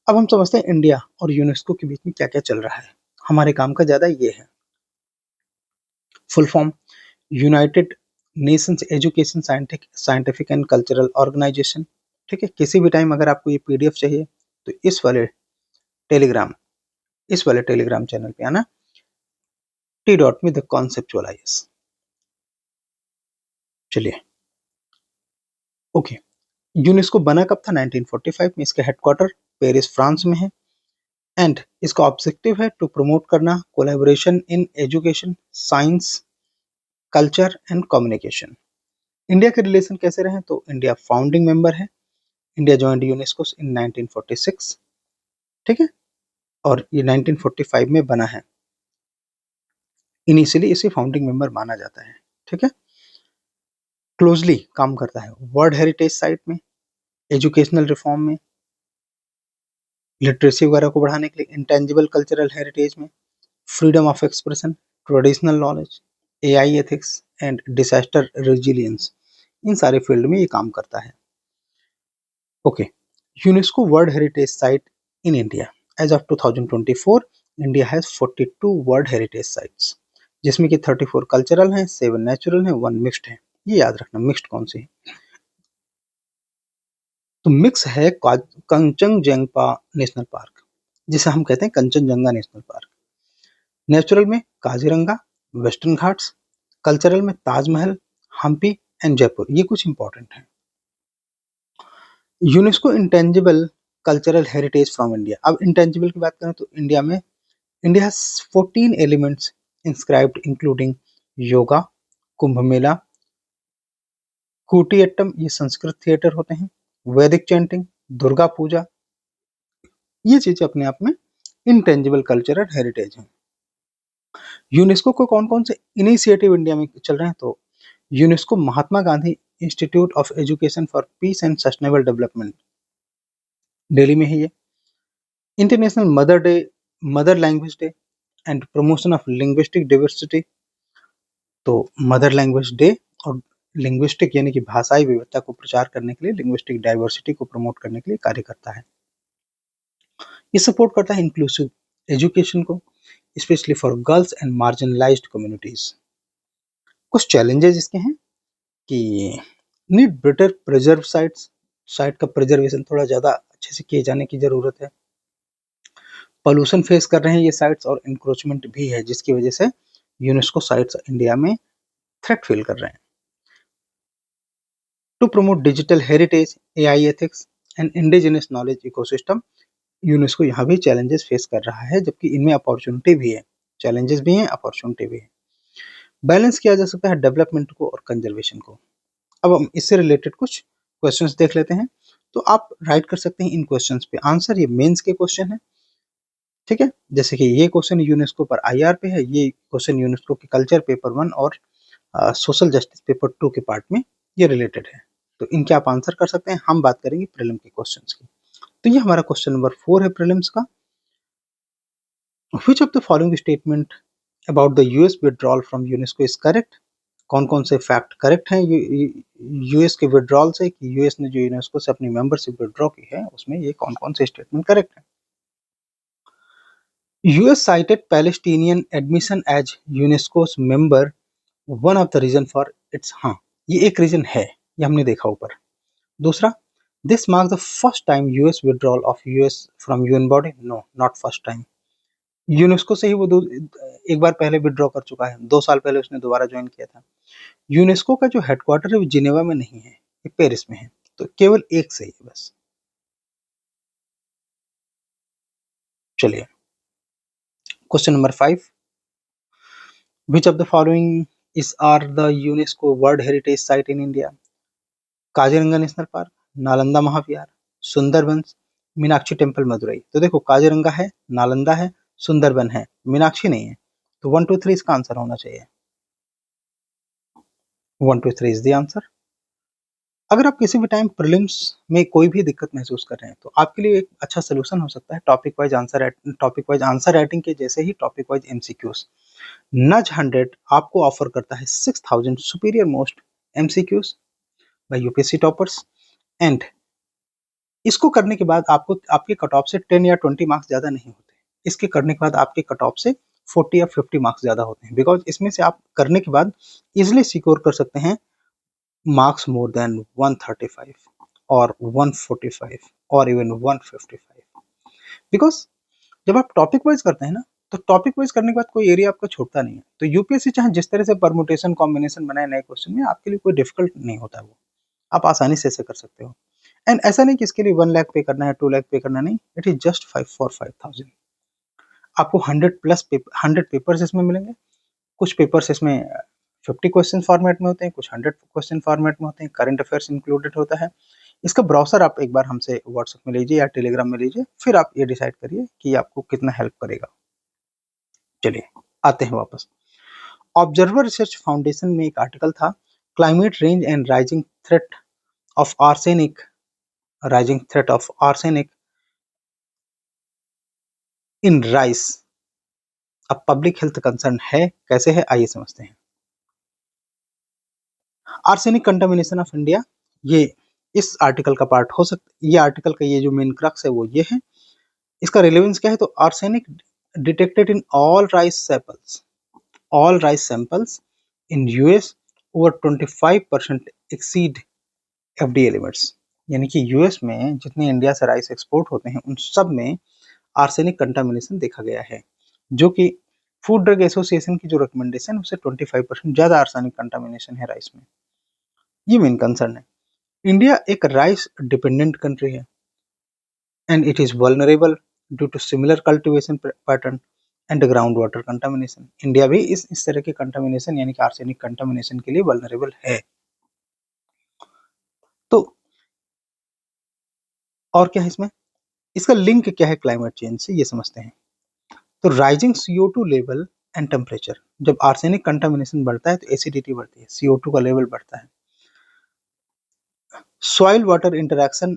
अब हम समझते हैं इंडिया और यूनेस्को के बीच में क्या क्या चल रहा है। हमारे काम का ज्यादा ये है। Full form United Nations education scientific and cultural organisation, ठीक है। किसी भी टाइम अगर आपको ये पीडीएफ चाहिए तो टेलीग्राम इस वाले टेलीग्राम चैनल पे आना, T. में द कॉन्सेप्चुअलाइज। चलिए ओके, यूनेस्को बना कब था? 1945 में। इसका हेडक्वार्टर पेरिस फ्रांस में है एंड इसका ऑब्जेक्टिव है टू प्रमोट करना collaboration in education, science, culture and communication. India के रिलेशन कैसे रहे? तो इंडिया फाउंडिंग मेंबर है। इंडिया ज्वाइंड यूनेस्को इन 1946, ठीक है, और ये 1945 में बना है। इनिशियली इसे फाउंडिंग मेंबर माना जाता है, ठीक है। क्लोजली काम करता है वर्ल्ड हेरिटेज साइट में, एजुकेशनल रिफॉर्म में, लिटरेसी वगैरह को बढ़ाने के लिए, इंटेंजिबल कल्चरल हेरिटेज में, freedom of expression, traditional knowledge, AI ethics and disaster resilience, इन सारे फील्ड में ये काम करता है। Okay, UNESCO world heritage site in India as of 2024, India has 42 world heritage sites, जिसमें कि 34 कल्चरल हैं, 7 नेचुरल हैं, 1 मिक्स्ड है। ये याद रखना मिक्स्ड कौन सी है। तो मिक्स है कंचनजंगा नेशनल पार्क, जिसे हम कहते हैं कंचनजंगा नेशनल पार्क। नेचुरल में काजीरंगा, वेस्टर्न घाट्स, कल्चरल में ताजमहल, हम्पी एंड जयपुर, ये कुछ इंपॉर्टेंट है। UNESCO intangible cultural heritage from India. अब इंटेंजिबल की बात करें तो India has 14 elements inscribed including yoga, Kumbh Mela, Kutiyattam, ये संस्कृत थिएटर होते हैं, वैदिक चैंटिंग, दुर्गा पूजा, ये चीजें अपने आप में इंटेंजिबल कल्चरल हेरिटेज है। यूनेस्को को कौन कौन से इनिशिएटिव इंडिया में चल रहे हैं? तो UNESCO Mahatma Gandhi institute of education for piece and sustainable development, Delhi में है ये। International mother language day and promotion of linguistic diversity, तो मदर लैंग्वेज डे और लिंग्विस्टिक यानी कि भाषाई विविधता को प्रचार करने के लिए, लिंग्विस्टिक डाइवर्सिटी को प्रमोट करने के लिए कार्य करता है। ये सपोर्ट करता है इंक्लूसिव एजुकेशन को, specially for girls and marginalised communities. कुछ चैलेंजेस इसके हैं कि need better preserve sites, site का प्रिजर्वेशन थोड़ा ज़्यादा अच्छे से किए जाने की ज़रूरत है। पोल्यूशन फेस कर रहे हैं ये साइट्स और इंक्रोचमेंट भी है, जिसकी वजह से यूनेस्को साइट्स इंडिया में थ्रेट फील कर रहे हैं। To promote digital heritage, AI ethics and indigenous knowledge ecosystem, UNESCO यहाँ भी चैलेंजेस फेस कर रहा है, जबकि इनमें अपॉर्चुनिटी भी है। चैलेंजेस भी हैं, अपॉर्चुनिटी भी है। बैलेंस किया जा सकता है डेवलपमेंट को और कंजर्वेशन को। अब हम इससे रिलेटेड कुछ क्वेश्चंस देख लेते हैं। तो आप राइट कर सकते हैं इन क्वेश्चंस पे आंसर, ये मेंस के क्वेश्चन है, ठीक है। जैसे कि ये क्वेश्चन यूनेस्को पर आईआर पे है, ये क्वेश्चन यूनेस्को के कल्चर पेपर 1 और सोशल जस्टिस पेपर 2 के पार्ट में ये रिलेटेड है। तो इनके आप आंसर कर सकते हैं। हम बात करेंगे प्रीलिम के क्वेश्चंस की। तो ये हमारा क्वेश्चन नंबर 4 है प्रीलिम्स का। Which of the following statement about the US withdrawal from UNESCO is correct? कौन कौन से फैक्ट करेक्ट हैं यूएस के विड्रॉल से, कि यूएस ने जो यूनेस्को से अपनी मेंबरशिप विड्रॉ की है उसमें ये कौन कौन से स्टेटमेंट करेक्ट है? US cited Palestinian admission as UNESCO's member one of the reason for its, हाँ ये एक रीजन है, ये हमने देखा ऊपर। दूसरा, this marks the first time US withdrawal of US from UN body, no not first time. UNESCO से ही वो एक बार पहले विड्रॉ कर चुका है, 2 साल पहले उसने दोबारा ज्वाइन किया था। यूनेस्को का जो हेडक्वार्टर है वो जिनेवा में नहीं है, ये पेरिस में है। तो केवल एक सही है बस। चलिए question number 5, which of the following is are the UNESCO world heritage site in India? Kaziranga national park, Nalanda Mahavihara, Sundarbans, Meenakshi temple Madurai. तो देखो काजीरंगा है, नालंदा है, सुंदरबन है, मीनाक्षी नहीं है। तो 1 2 3 इसका आंसर होना चाहिए। 1 2 3 इज द आंसर। अगर आप किसी भी टाइम प्रीलिम्स में कोई भी दिक्कत महसूस कर रहे हैं तो आपके लिए एक अच्छा सोल्यूशन हो सकता है टॉपिक वाइज आंसर राइटिंग के जैसे ही टॉपिक वाइज एमसीक्यूज। नज 100 आपको ऑफर करता है 6000 superior most MCQs bye UPSC toppers, and इसको करने के बाद आपको आपके कट ऑफ से 10 या 20 मार्क्स ज़्यादा नहीं होते। इसके करने के बाद आपके कट ऑफ से 40 या 50 मार्क्स ज़्यादा होते हैं, बिकॉज इसमें से आप करने के बाद इजिली सिक्योर कर सकते हैं मार्क्स मोर देन 135 और 145 और इवन 155। बिकॉज जब आप टॉपिक वाइज करते हैं ना, तो टॉपिक वाइज करने के बाद कोई एरिया आपका छूटता नहीं है। तो यूपीएससी चाहे जिस तरह से परमुटेशन कॉम्बिनेशन बनाए नए क्वेश्चन में, आपके लिए कोई डिफिकल्ट नहीं होता है, वो आप आसानी से ऐसे कर सकते हो। एंड ऐसा नहीं कि इसके लिए 1 लाख पे करना है, 2 लाख पे करना, नहीं, इट इज जस्ट 5 आपको 100 पेपर्स इसमें मिलेंगे। कुछ पेपर्स इसमें 50 क्वेश्चन फॉर्मेट में होते हैं, कुछ 100 क्वेश्चन फॉर्मेट में होते हैं, करंट अफेयर्स इंक्लूडेड होता है। इसका ब्राउजर आप एक बार हमसे व्हाट्सएप में लीजिए या टेलीग्राम में लीजिए, फिर आप ये डिसाइड करिए कि आपको कितना हेल्प करेगा। चलिए आते हैं वापस। ऑब्जर्वर रिसर्च फाउंडेशन में एक आर्टिकल था, climate range and rising threat of arsenic in rice अब पब्लिक हेल्थ कंसर्न है। कैसे है आइए समझते हैं। आर्सेनिक कंटामिनेशन ऑफ इंडिया, ये इस आर्टिकल का पार्ट हो सकता है। ये आर्टिकल का ये जो मेन क्रक्स है वो ये है। इसका रिलेवेंस क्या है, तो arsenic detected in all rice samples in US over 25% exceed FDA limits. यानी कि यूएस में जितने इंडिया से राइस एक्सपोर्ट होते हैं उन सब में आर्सेनिक कंटामिनेशन देखा गया है, जो कि फूड ड्रग एसोसिएशन की जो रिकमेंडेशन उससे 25% ज्यादा आर्सेनिक कंटामिनेशन है राइस में। ये मेन कंसर्न है। इंडिया एक राइस डिपेंडेंट कंट्री है and it is vulnerable due to similar cultivation pattern and ground water contamination. India भी इस तरह के कंटामिनेशन यानी कि आर्सेनिक कंटामिनेशन के लिए वल्नरेबल है। तो और क्या है इसमें, इसका लिंक क्या है क्लाइमेट चेंज से, ये समझते हैं। तो rising CO2 level and temperature, जब आर्सेनिक कंटामिनेशन बढ़ता है तो एसिडिटी बढ़ती है, CO2 का लेवल बढ़ता है। सॉइल वाटर इंटरेक्शन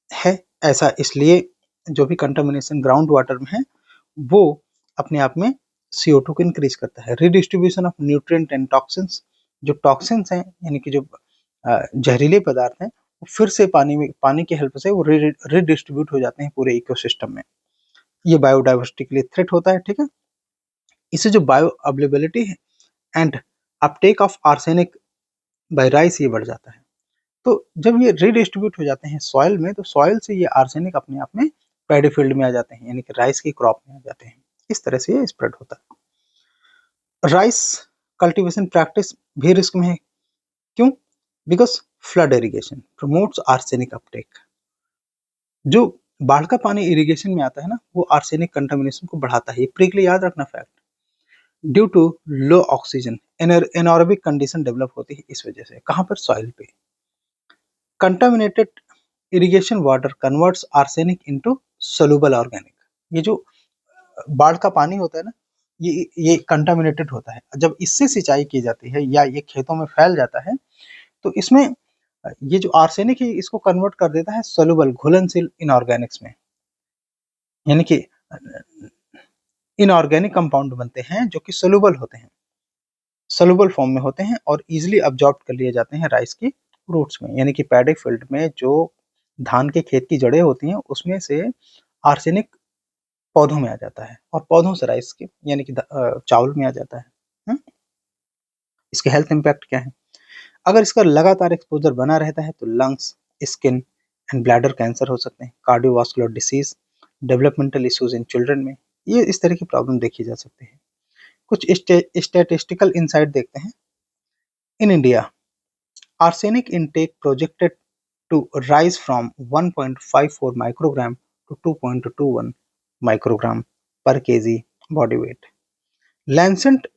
है, ऐसा इसलिए जो भी कंटामिनेशन ग्राउंड वाटर में है वो अपने आप में CO2 को इंक्रीज करता है। Redistribution of nutrient and toxins, जो टॉक्सिन्स हैं यानी कि जो जहरीले पदार्थ हैं वो फिर से पानी की हेल्प से वो रिडिस्ट्रीब्यूट हो जाते हैं पूरे इकोसिस्टम में। ये बायोडाइवर्सिटी के लिए थ्रेट होता है, ठीक है। इससे जो बायो अवेलेबिलिटी है and uptake of arsenic by rice ये बढ़ जाता है। तो जब ये रिडिस्ट्रीब्यूट हो जाते हैं सॉइल में, तो सॉइल से ये आर्सेनिक अपने आप में पैडी फील्ड में आ जाते हैं, यानी कि राइस की क्रॉप में आ जाते हैं। इस तरह से ये स्प्रेड होता है। राइस कल्टीवेशन प्रैक्टिस भी रिस्क में है। क्यों? Because flood irrigation promotes arsenic Uptake. जो बाढ़ का पानी इरिगेशन में आता है ना, वो आर्सेनिक कंटामिनेशन को बढ़ाता है। ये प्रीक याद रखना fact. Due to low oxygen anaerobic condition develop होती है इस वजह से। कहाँ पर? सॉइल पे। Contaminated irrigation water converts arsenic into soluble organic. ये जो बाढ़ का पानी होता है ना, ये कंटामिनेटेड होता है। जब इससे सिंचाई की जाती है या ये खेतों में फैल जाता है तो इसमें ये जो आर्सेनिक है इसको कन्वर्ट कर देता है सोल्यूबल घुलनशील इनऑर्गेनिक्स में, यानी कि इनऑर्गेनिक कंपाउंड बनते हैं जो कि सोल्यूबल होते हैं, सोल्यूबल फॉर्म में होते हैं और इजीली अब्जॉर्ब कर लिए जाते हैं राइस की रूट्स में, यानी कि पैडी फील्ड में जो धान के खेत की जड़ें होती हैं उसमें से आर्सेनिक पौधों में आ जाता है और पौधों से राइस के यानी कि चावल में आ जाता है। हुँ? इसके हेल्थ इम्पैक्ट क्या है? अगर इसका लगातार एक्सपोजर बना रहता है तो lungs, skin and bladder cancer हो सकते हैं, cardiovascular disease, developmental issues in children में ये इस तरह की प्रॉब्लम देखी जा सकती है। कुछ स्टैटिस्टिकल इनसाइट देखते हैं। In India arsenic intake projected to rise from 1.54 microgram to 2.21 microgram per kg body weight. Lancet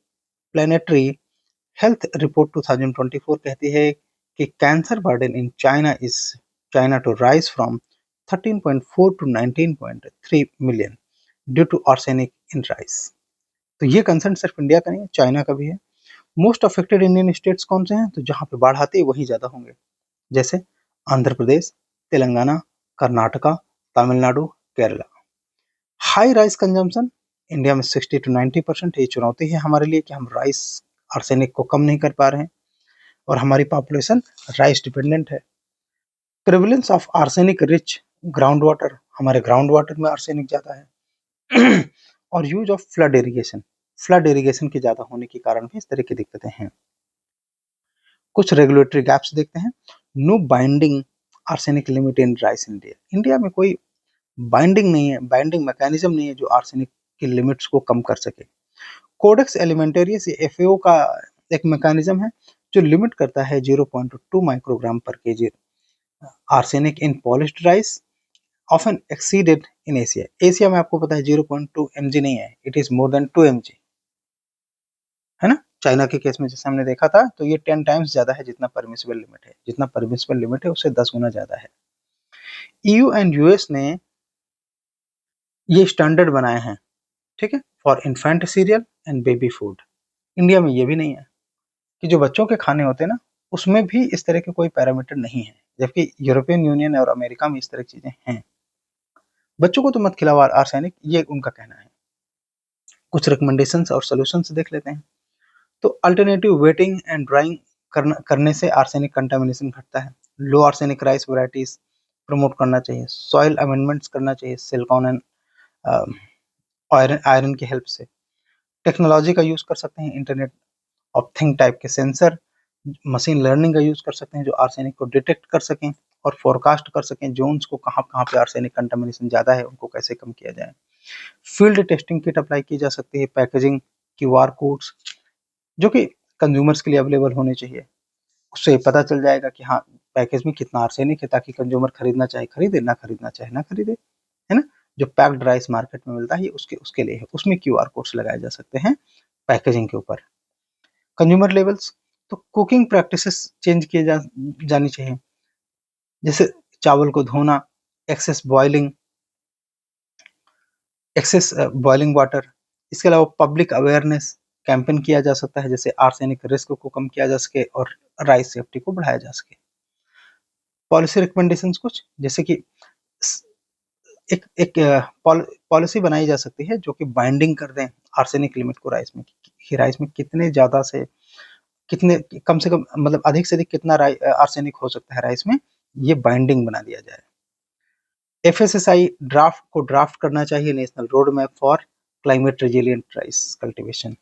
Planetary Health Report 2024 कहती है कि cancer burden in China to rise from 13.4 to 19.3 million due to arsenic in rice. तो ये concern सिर्फ India का नहीं है, China का भी है। मोस्ट अफेक्टेड इंडियन स्टेट्स कौन से हैं? तो जहाँ पे बाढ़ आती है वहीं ज़्यादा होंगे, जैसे Andhra Pradesh, Telangana, Karnataka, Tamil Nadu, Kerala. High rice consumption India में 60 to 90%। ये चुनौती है हमारे लिए कि हम राइस आर्सेनिक को कम नहीं कर पा रहे हैं और हमारी पॉपुलेशन राइस डिपेंडेंट है। Prevalence of arsenic rich ground water, हमारे ग्राउंड वाटर में आर्सेनिक ज़्यादा है और यूज ऑफ फ्लड इरिगेशन के ज़्यादा होने के कारण भी इस तरह की दिक्कतें हैं। कुछ रेगुलेटरी गैप्स देखते हैं। No binding arsenic limit in rice India, India में कोई बाइंडिंग नहीं है, बाइंडिंग मैकेनिज्म नहीं है जो आर्सेनिक की लिमिट्स को कम कर सके। कोडेक्स एलिमेंटेरियस एफएओ का एक मैकेनिज्म है जो लिमिट करता है 0.2 माइक्रोग्राम पर KG arsenic in polished rice, often exceeded in Asia. Asia में आपको पता है 0.2 mg नहीं है, it is more then 2 mg, है ना। चाइना के केस में जैसे हमने देखा था तो ये 10 टाइम्स ज्यादा है जितना परमिसिबल लिमिट है, जितना परमिसिबल लिमिट है उससे 10 गुना ज्यादा है। ईयू एंड यूएस ने ये स्टैंडर्ड बनाए हैं, ठीक है, for infant serial and baby food. India में ये भी नहीं है कि जो बच्चों के खाने होते हैं ना उसमें भी इस तरह के कोई पैरामीटर नहीं है, जबकि यूरोपियन यूनियन और अमेरिका में इस तरह की चीजें हैं। बच्चों को तो मत खिलाओ आर्सेनिक, ये उनका कहना है। कुछ रिकमेंडेशंस और सॉल्यूशंस देख लेते हैं। तो अल्टरनेटिव वेटिंग एंड ड्राइंग करने से आर्सेनिक कंटामिनेशन घटता है। लो आर्सेनिक राइस वैरायटीज प्रमोट करना चाहिए, सॉइल अमेंडमेंट्स करना चाहिए सिलिकॉन एंड आयरन की हेल्प से। टेक्नोलॉजी का यूज कर सकते हैं, इंटरनेट ऑफ थिंग टाइप के सेंसर, मशीन लर्निंग का यूज कर सकते हैं जो आर्सेनिक को डिटेक्ट कर सकें और फोरकास्ट कर सकें जोन्स को, कहाँ कहाँ पे आर्सेनिक कंटामिनेशन ज़्यादा है उनको कैसे कम किया जाए। फील्ड टेस्टिंग किट अप्लाई की जा सकती है, पैकेजिंग, क्यूआर कोड्स जो कि कंज्यूमर्स के लिए अवेलेबल होने चाहिए, उससे पता चल जाएगा कि हाँ पैकेज में कितना आर्सेनिक है ताकि कंज्यूमर खरीदना चाहे खरीदे, ना खरीदना चाहे ना खरीदे, है ना। जो पैक्ड राइस मार्केट में मिलता है ये उसके उसके लिए है, उसमें क्यूआर कोड्स लगाए जा सकते हैं पैकेजिंग के ऊपर। कंज्यूमर लेवल्स, तो कुकिंग प्रैक्टिसेस चेंज किए जानी चाहिए, जैसे चावल को धोना, एक्सेस बॉइलिंग बॉइलिंग वाटर। इसके अलावा पब्लिक अवेयरनेस कैंपेन किया जा सकता है जैसे आर्सेनिक रिस्क को कम किया जा सके और राइस सेफ्टी को बढ़ाया जा सके। पॉलिसी रिकमेंडेशंस कुछ जैसे कि एक एक पॉलिसी बनाई जा सकती है जो कि बाइंडिंग कर दें आर्सेनिक लिमिट को राइस में, कि राइस में कितने ज़्यादा से कितने, कम से कम मतलब अधिक से अधिक कितना आर्सेनिक हो सकता है राइस में, ये बाइंडिंग बना दिया जाए। एफएसएसआई ड्राफ्ट करना चाहिए national road map for climate resilient rice cultivation.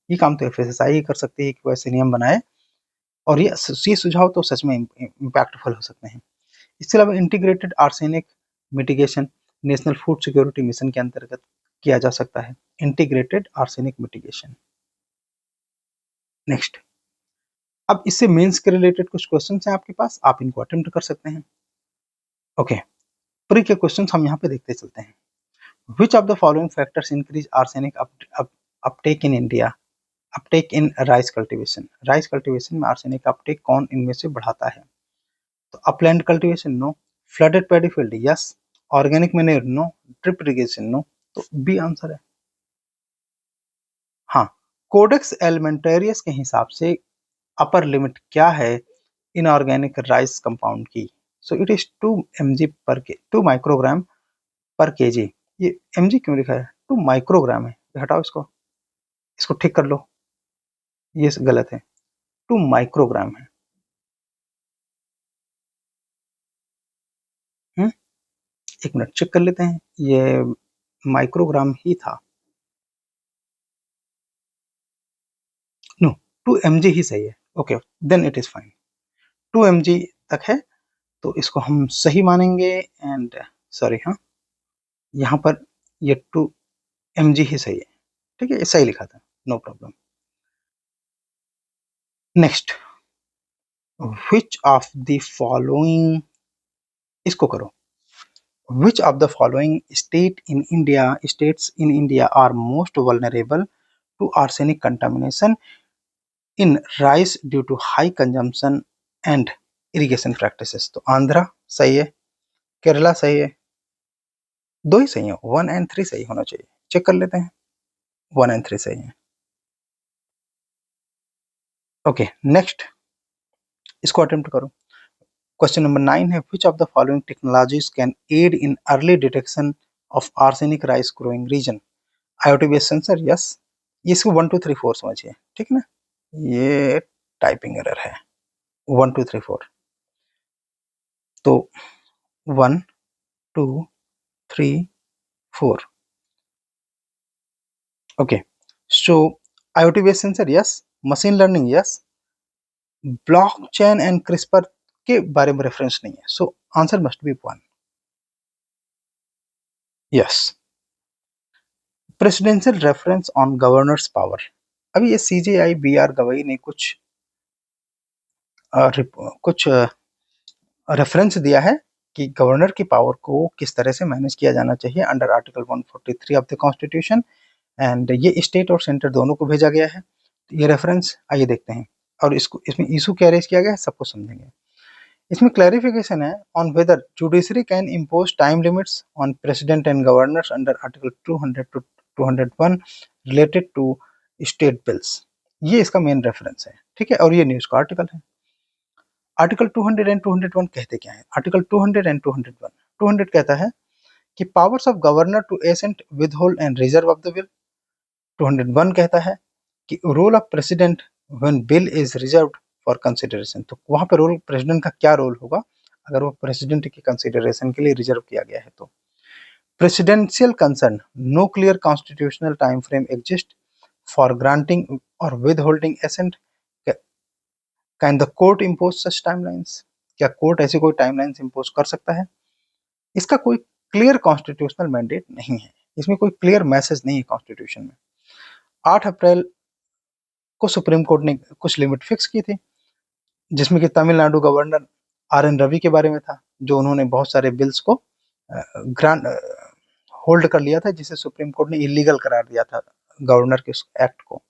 ये काम तो एफएसएसआई ही कर सकती है कि वो ऐसे नियम बनाए और ये सुझाव तो सच में इम्पैक्टफुल हो सकते हैं। इसके अलावा integrated arsenic mitigation national food security mission के अंतर्गत किया जा सकता है, इंटीग्रेटेड आर्सेनिक मिटिगेशन। नेक्स्ट, अब इससे मेंस के रिलेटेड कुछ क्वेश्चंस हैं आपके पास, आप इनको अटेम्प्ट कर सकते हैं। ओके, प्री के क्वेश्चंस हम यहाँ पे देखते चलते हैं। Which of the following factors increase arsenic uptake in India? Uptake in rice cultivation. Rice cultivation में arsenic uptake कौन इनमें से बढ़ाता है? तो upland cultivation no, flooded paddy field yes, organic manure no, drip irrigation no, तो B answer है। हाँ, कोडेक्स एलिमेंटेरियस के हिसाब से अपर लिमिट क्या है इनऑर्गेनिक राइस कंपाउंड की, सो इट इज 2 माइक्रोग्राम पर केजी। ये mg क्यों लिखा है, 2 माइक्रोग्राम है, हटाओ इसको, इसको ठीक कर लो, ये गलत है, 2 माइक्रोग्राम है। एक मिनट चेक कर लेते हैं, ये माइक्रोग्राम ही था, नो 2 mg ही सही है, okay then it is fine, 2 mg तक है तो इसको हम सही मानेंगे। एंड सॉरी, हाँ यहाँ पर ये 2 mg ही सही है, ठीक है, ये सही लिखा था, no problem. Next, which of the following, इसको करो, which of the following states in India are most vulnerable to arsenic contamination in rice due to high consumption and irrigation practices? तो आंध्रा सही है, केरला सही है, दो ही सही है, 1 और 3 सही होना चाहिए, चेक कर लेते हैं, 1 और 3 सही है। ओके नेक्स्ट, इसको अटेम्प्ट करो। क्वेश्चन नंबर 9 है, which of the following technologies can aid in early detection of arsenic rice growing region? IoT based sensor, yes, इसको 1 2 3 4 समझिए, ठीक है ना, ये टाइपिंग एरर है, 1 2 3 4, तो 1 2 3 4, okay, so IoT based sensor yes, machine learning yes, blockchain and CRISPR के बारे में रेफरेंस नहीं है, so answer must be 1, yes. Presidential reference on governors power, अभी ये CJI BR गवई ने कुछ रेफरेंस दिया है कि गवर्नर की पावर को किस तरह से मैनेज किया जाना चाहिए under article 143 of the constitution, and ये स्टेट और सेंटर दोनों को भेजा गया है, ये रेफरेंस आइए देखते हैं, और इसको इसमें इशू क्या रेज किया गया है सबको समझेंगे। इसमें क्लैरिफिकेशन है on whether judiciary can impose time limits on president and governors under article 200 to 201 related to state bills, ये इसका मेन रेफरेंस है, ठीक है, और ये न्यूज का आर्टिकल है। आर्टिकल 200 एंड 201 कहते क्या है, आर्टिकल 200 एंड 201, 200 कहता है कि powers of governor to assent withhold and reserve of the bill, 201 कहता है कि role of president when bill is reserved for consideration, तो वहां पर रोल प्रेसिडेंट का क्या रोल होगा अगर वो प्रेसिडेंट की कंसिडरेशन के लिए रिजर्व किया गया है। तो presidential concern, no clear constitutional time frame exist for granting और withholding assent, can the court impose such timelines, क्या कोर्ट ऐसी कोई टाइमलाइंस इम्पोज कर सकता है? इसका कोई क्लियर कॉन्स्टिट्यूशनल मैंडेट नहीं है, इसमें कोई क्लियर मैसेज नहीं है कॉन्स्टिट्यूशन में। 8 अप्रैल को सुप्रीम कोर्ट ने कुछ लिमिट फिक्स की थी, जिसमें कि तमिलनाडु गवर्नर RN रवि के बारे में था, जो उन्होंने बहुत सारे बिल्स को ग्रांट होल्ड कर लिया था, जिसे सुप्रीम कोर्ट ने इलीगल करार दिया था गवर्नर के एक्ट को।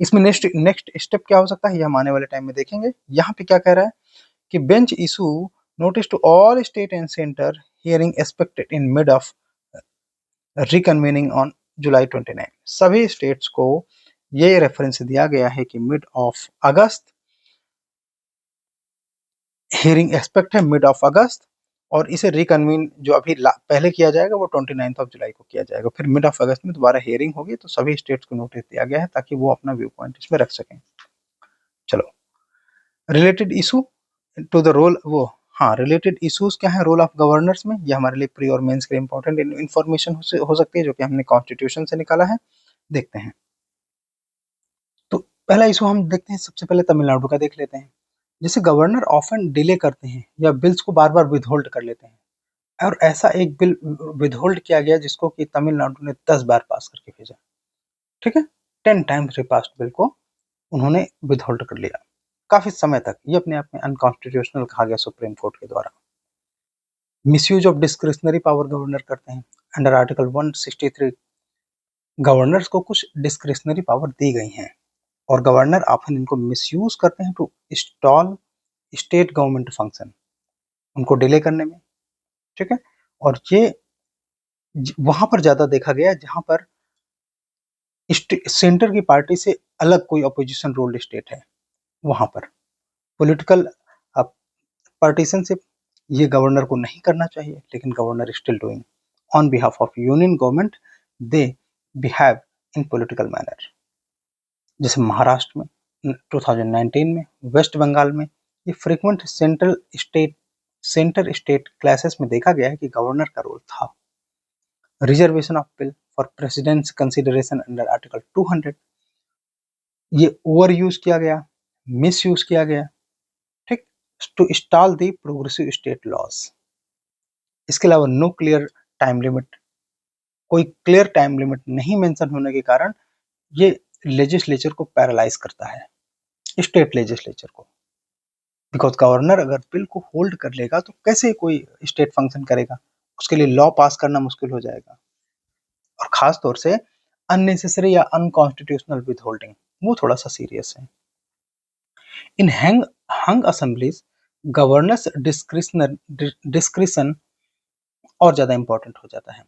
इसमें नेक्स्ट स्टेप क्या हो सकता है ये हम आने वाले टाइम में देखेंगे। यहाँ पे क्या कह रहा है कि bench issue notice to all state and centre hearing expected in mid of reconvening on July 29, सभी स्टेट्स को ये रेफरेंस दिया गया है कि mid of August hearing expect है, मिड ऑफ अगस्त, और इसे रिकन्वीन जो अभी पहले किया जाएगा वो 29 ऑफ जुलाई को किया जाएगा, फिर मिड ऑफ अगस्त में दोबारा हियरिंग होगी, तो सभी स्टेट्स को नोटिस दिया गया है ताकि वो अपना व्यू पॉइंट इसमें रख सकें। चलो, related issue to the role, वो हाँ रिलेटेड इश्यूज क्या है रोल ऑफ गवर्नर्स में, ये हमारे लिए प्री और मेंस के लिए इंपॉर्टेंट इन्फॉर्मेशन हो सकती है जो कि हमने कॉन्स्टिट्यूशन से निकाला है, देखते हैं। तो पहला इशू हम देखते हैं, सबसे पहले तमिलनाडु का देख लेते हैं। जैसे गवर्नर ऑफन डिले करते हैं या बिल्स को बार बार विदहोल्ड कर लेते हैं, और ऐसा एक बिल विदहोल्ड किया गया जिसको कि तमिलनाडु ने 10 बार पास करके भेजा, ठीक है, 10 टाइम्स रिपास्ड बिल को उन्होंने विदहोल्ड कर लिया काफी समय तक, ये अपने आप में अनकॉन्स्टिट्यूशनल कहा गया सुप्रीम कोर्ट के द्वारा। Misuse of discretionary power governor करते हैं, अंडर आर्टिकल 163 गवर्नर्स को कुछ डिस्क्रिशनरी पावर दी गई हैं, और गवर्नर ऑफन इनको मिसयूज करते हैं to stall state government function, उनको डिले करने में, ठीक है, और ये वहां पर ज्यादा देखा गया जहां पर सेंटर की पार्टी से अलग कोई अपोजिशन रोल्ड स्टेट है, वहां पर पॉलिटिकल पार्टीशनशिप, ये गवर्नर को नहीं करना चाहिए, लेकिन governor still doing on behalf of union government, they behave in political manner. जैसे महाराष्ट्र में 2019 में, वेस्ट बंगाल में, ये फ्रीक्वेंट सेंटर स्टेट क्लासेस में देखा गया है कि गवर्नर का रोल था। Reservation of bill for president's consideration under article 200, ये ओवर यूज किया गया, मिस यूज किया गया, ठीक, to stall the progressive state laws. इसके अलावा नो क्लियर टाइम लिमिट, कोई क्लियर टाइम लिमिट नहीं मेंशन होने के कारण ये लेजिस्लेचर को पैरालाइज करता है, स्टेट लेजिस्लेचर को। बिकॉज गवर्नर अगर बिल को होल्ड कर लेगा तो कैसे कोई स्टेट फंक्शन करेगा, उसके लिए लॉ पास करना मुश्किल हो जाएगा। और खास तौर से अननेसेसरी या अनकॉन्स्टिट्यूशनल विद होल्डिंग, वो थोड़ा सा सीरियस है। इन हंग असेंबलीज गवर्नर्स डिस्क्रिशन और ज्यादा इंपॉर्टेंट हो जाता है,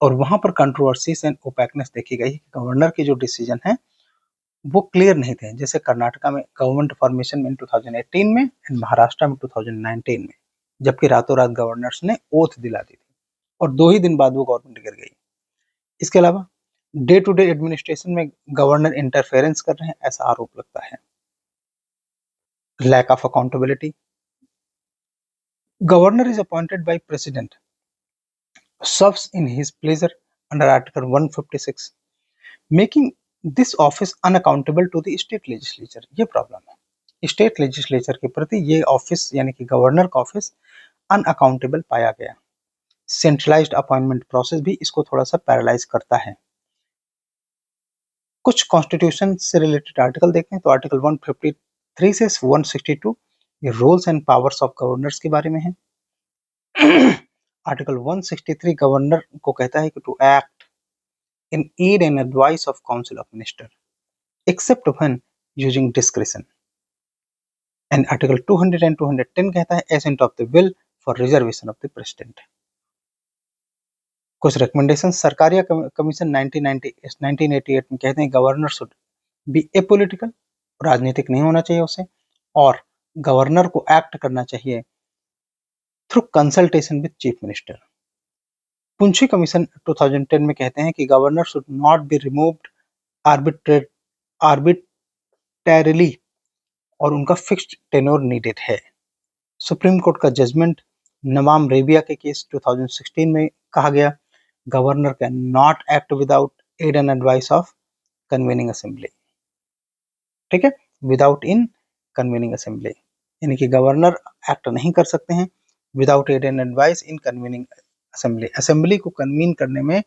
और वहां पर कंट्रोवर्सीज एंड ओपैकनेस देखी गई। गवर्नर के जो डिसीजन है वो क्लियर नहीं थे। जैसे कर्नाटका में गवर्नमेंट फॉर्मेशन में 2018 में एंड महाराष्ट्र में 2019 में, जबकि रातों रात गवर्नर्स ने ओथ दिला दी थी और 2 ही दिन बाद वो गवर्नमेंट गिर गई। इसके अलावा डे टू डे एडमिनिस्ट्रेशन में गवर्नर इंटरफेरेंस कर रहे हैं, ऐसा आरोप लगता है। Lack of accountability, governor is appointed by president, serves in his pleasure under Article 156, making this office unaccountable to the state legislature। ये प्रॉब्लम है, स्टेट लेजिस्लेचर के प्रति ये ऑफिस यानी कि गवर्नर का ऑफिस अनअकाउंटेबल पाया गया। सेंट्रलाइज्ड अपॉइंटमेंट प्रोसेस भी इसको थोड़ा सा पैरालाइज करता है। कुछ कॉन्स्टिट्यूशन से रिलेटेड आर्टिकल देखते हैं तो आर्टिकल 153 से 162 ये roles and powers of governors के बारे में है। आर्टिकल 163 गवर्नर को कहता है कि to act in aid and advice of council of minister except when using discretion. And article 200 and 210 कहता है assent of the bill for reservation of the president. कुछ रिकमेंडेशन सरकारिया कमीशन 1988 में कहते हैं गवर्नर शुड बी एपॉलिटिकल, राजनीतिक नहीं होना चाहिए उसे, और गवर्नर को एक्ट करना चाहिए through consultation with chief minister. Punchhi commission 2010 में कहते हैं कि governor should not be removed arbitrarily और उनका फिक्स्ड टेन्योर नीडेड है। सुप्रीम कोर्ट का जजमेंट नवाम रेबिया के केस 2016 में कहा गया governor can not act without aid and advice of convening assembly. ठीक है, विदाउट इन कन्वीनिंग असेंबली, यानी कि गवर्नर एक्ट नहीं कर सकते हैं without aid and advice in convening assembly. Assembly को कन्वीन करने में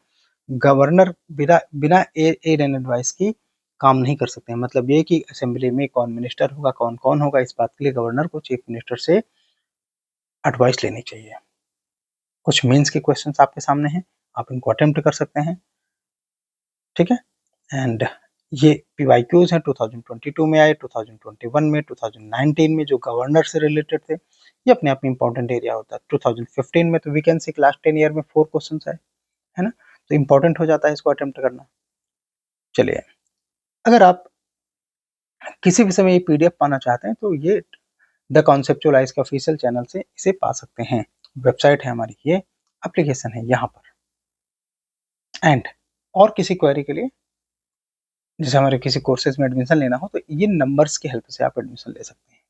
गवर्नर बिना एड एंड एडवाइस की काम नहीं कर सकते हैं। मतलब ये कि असेंबली में कौन मिनिस्टर होगा, कौन कौन होगा, इस बात के लिए गवर्नर को चीफ मिनिस्टर से एडवाइस लेनी चाहिए। कुछ मेंस के क्वेश्चंस आपके सामने हैं, आप इनको अटेम्प्ट कर सकते हैं। ठीक है, एंड ये PYQs हैं 2022 में आए, 2021 में, 2019 में जो गवर्नर से रिलेटेड थे। ये अपने आप में इंपॉर्टेंट एरिया होता है। 2015 में तो वैकेंसी क्लास 10 ईयर में 4 क्वेश्चंस आए, है ना, तो इंपॉर्टेंट हो जाता है इसको अटेम्प्ट करना। चलिए, अगर आप किसी भी समय ये PDF पाना चाहते हैं तो ये द कॉन्सेप्चुअल आइज के ऑफिशियल चैनल से इसे पा सकते हैं। वेबसाइट है हमारी, ये एप्लीकेशन है यहाँ पर। एंड और किसी क्वेरी के लिए, जैसे हमारे किसी कोर्सेज में एडमिशन लेना हो तो ये नंबर्स की हेल्प से आप एडमिशन ले सकते हैं।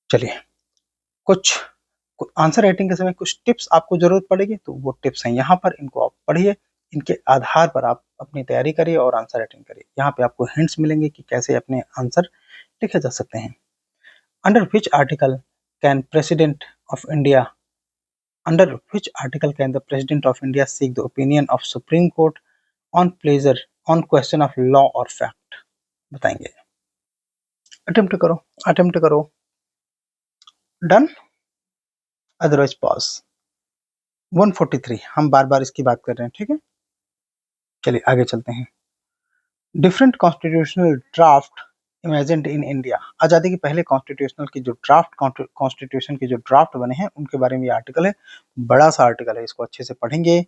चलिए, कुछ आंसर राइटिंग के समय कुछ टिप्स आपको जरूरत पड़ेगी, तो वो टिप्स हैं यहाँ पर, इनको आप पढ़िए, इनके आधार पर आप अपनी तैयारी करिए और आंसर राइटिंग करिए। यहाँ पे आपको हिंट्स मिलेंगे कि कैसे अपने आंसर लिखे जा सकते हैं। Under which article can president of India Under which article can the President of India seek the opinion of Supreme Court on pleasure on question of law or fact? बताएंगे। Attempt करो। Done, otherwise pause. 143 हम बार बार इसकी बात कर रहे हैं, ठीक है। चलिए आगे चलते हैं। Different constitutional draft imagined in India. आज़ादी के पहले कॉन्स्टिट्यूशनल की जो ड्राफ्ट कॉन्स्टिट्यूशन के जो ड्राफ्ट बने हैं उनके बारे में ये आर्टिकल है। बड़ा सा आर्टिकल है, इसको अच्छे से पढ़ेंगे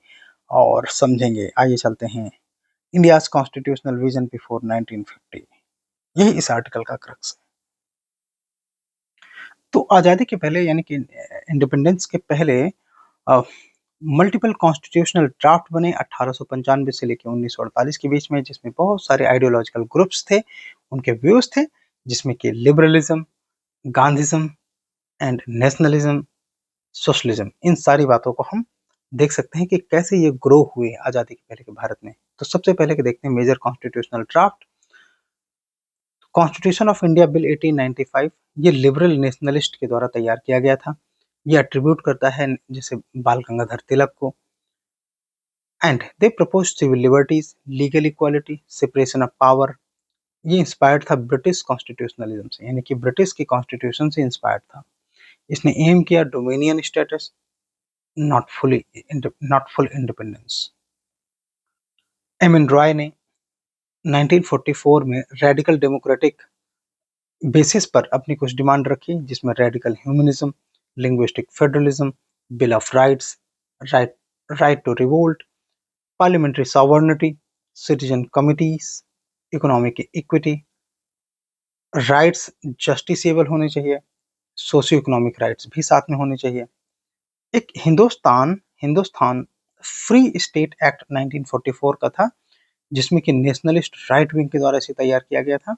और समझेंगे। आइए चलते हैं। इंडियाज कॉन्स्टिट्यूशनल विजन बिफोर 1950, यही इस आर्टिकल का क्रक्स है। तो आज़ादी के पहले यानी कि इंडिपेंडेंस के पहले मल्टीपल कॉन्स्टिट्यूशनल ड्राफ्ट बने 1895 से लेकर 1948 के बीच में, जिसमें बहुत सारे आइडियोलॉजिकल ग्रुप्स थे, उनके व्यूज थे, जिसमें कि लिबरलिज्म, गांधीज्म एंड नेशनलिज्म, सोशलिज्म, इन सारी बातों को हम देख सकते हैं कि कैसे ये ग्रो हुए आज़ादी के पहले के भारत में। तो सबसे पहले के देखते हैं major constitutional draft. Constitution of India bill 1895, ये लिबरल नेशनलिस्ट के द्वारा तैयार किया गया था। ये एट्रीब्यूट करता है जैसे बाल गंगाधर तिलक को। And they propose civil liberties, legal equality, separation of power. ये इंस्पायर्ड था ब्रिटिश कॉन्स्टिट्यूशनलिज्म से, यानी कि ब्रिटिश की कॉन्स्टिट्यूशन से इंस्पायर्ड था। इसने एम किया dominion status, not full independence. M N Roy ने 1944 में रेडिकल डेमोक्रेटिक बेसिस पर अपनी कुछ डिमांड रखी, जिसमें radical humanism, linguistic federalism, bill of rights, right right to revolt, parliamentary sovereignty, citizen committees, economic equity, rights justiciable होने चाहिए, सोशियो इकोनॉमिक राइट्स भी साथ में होने चाहिए। एक Hindustan Hindustan free state act 1944 का था, जिसमें कि नेशनलिस्ट राइट विंग के द्वारा इसे तैयार किया गया था।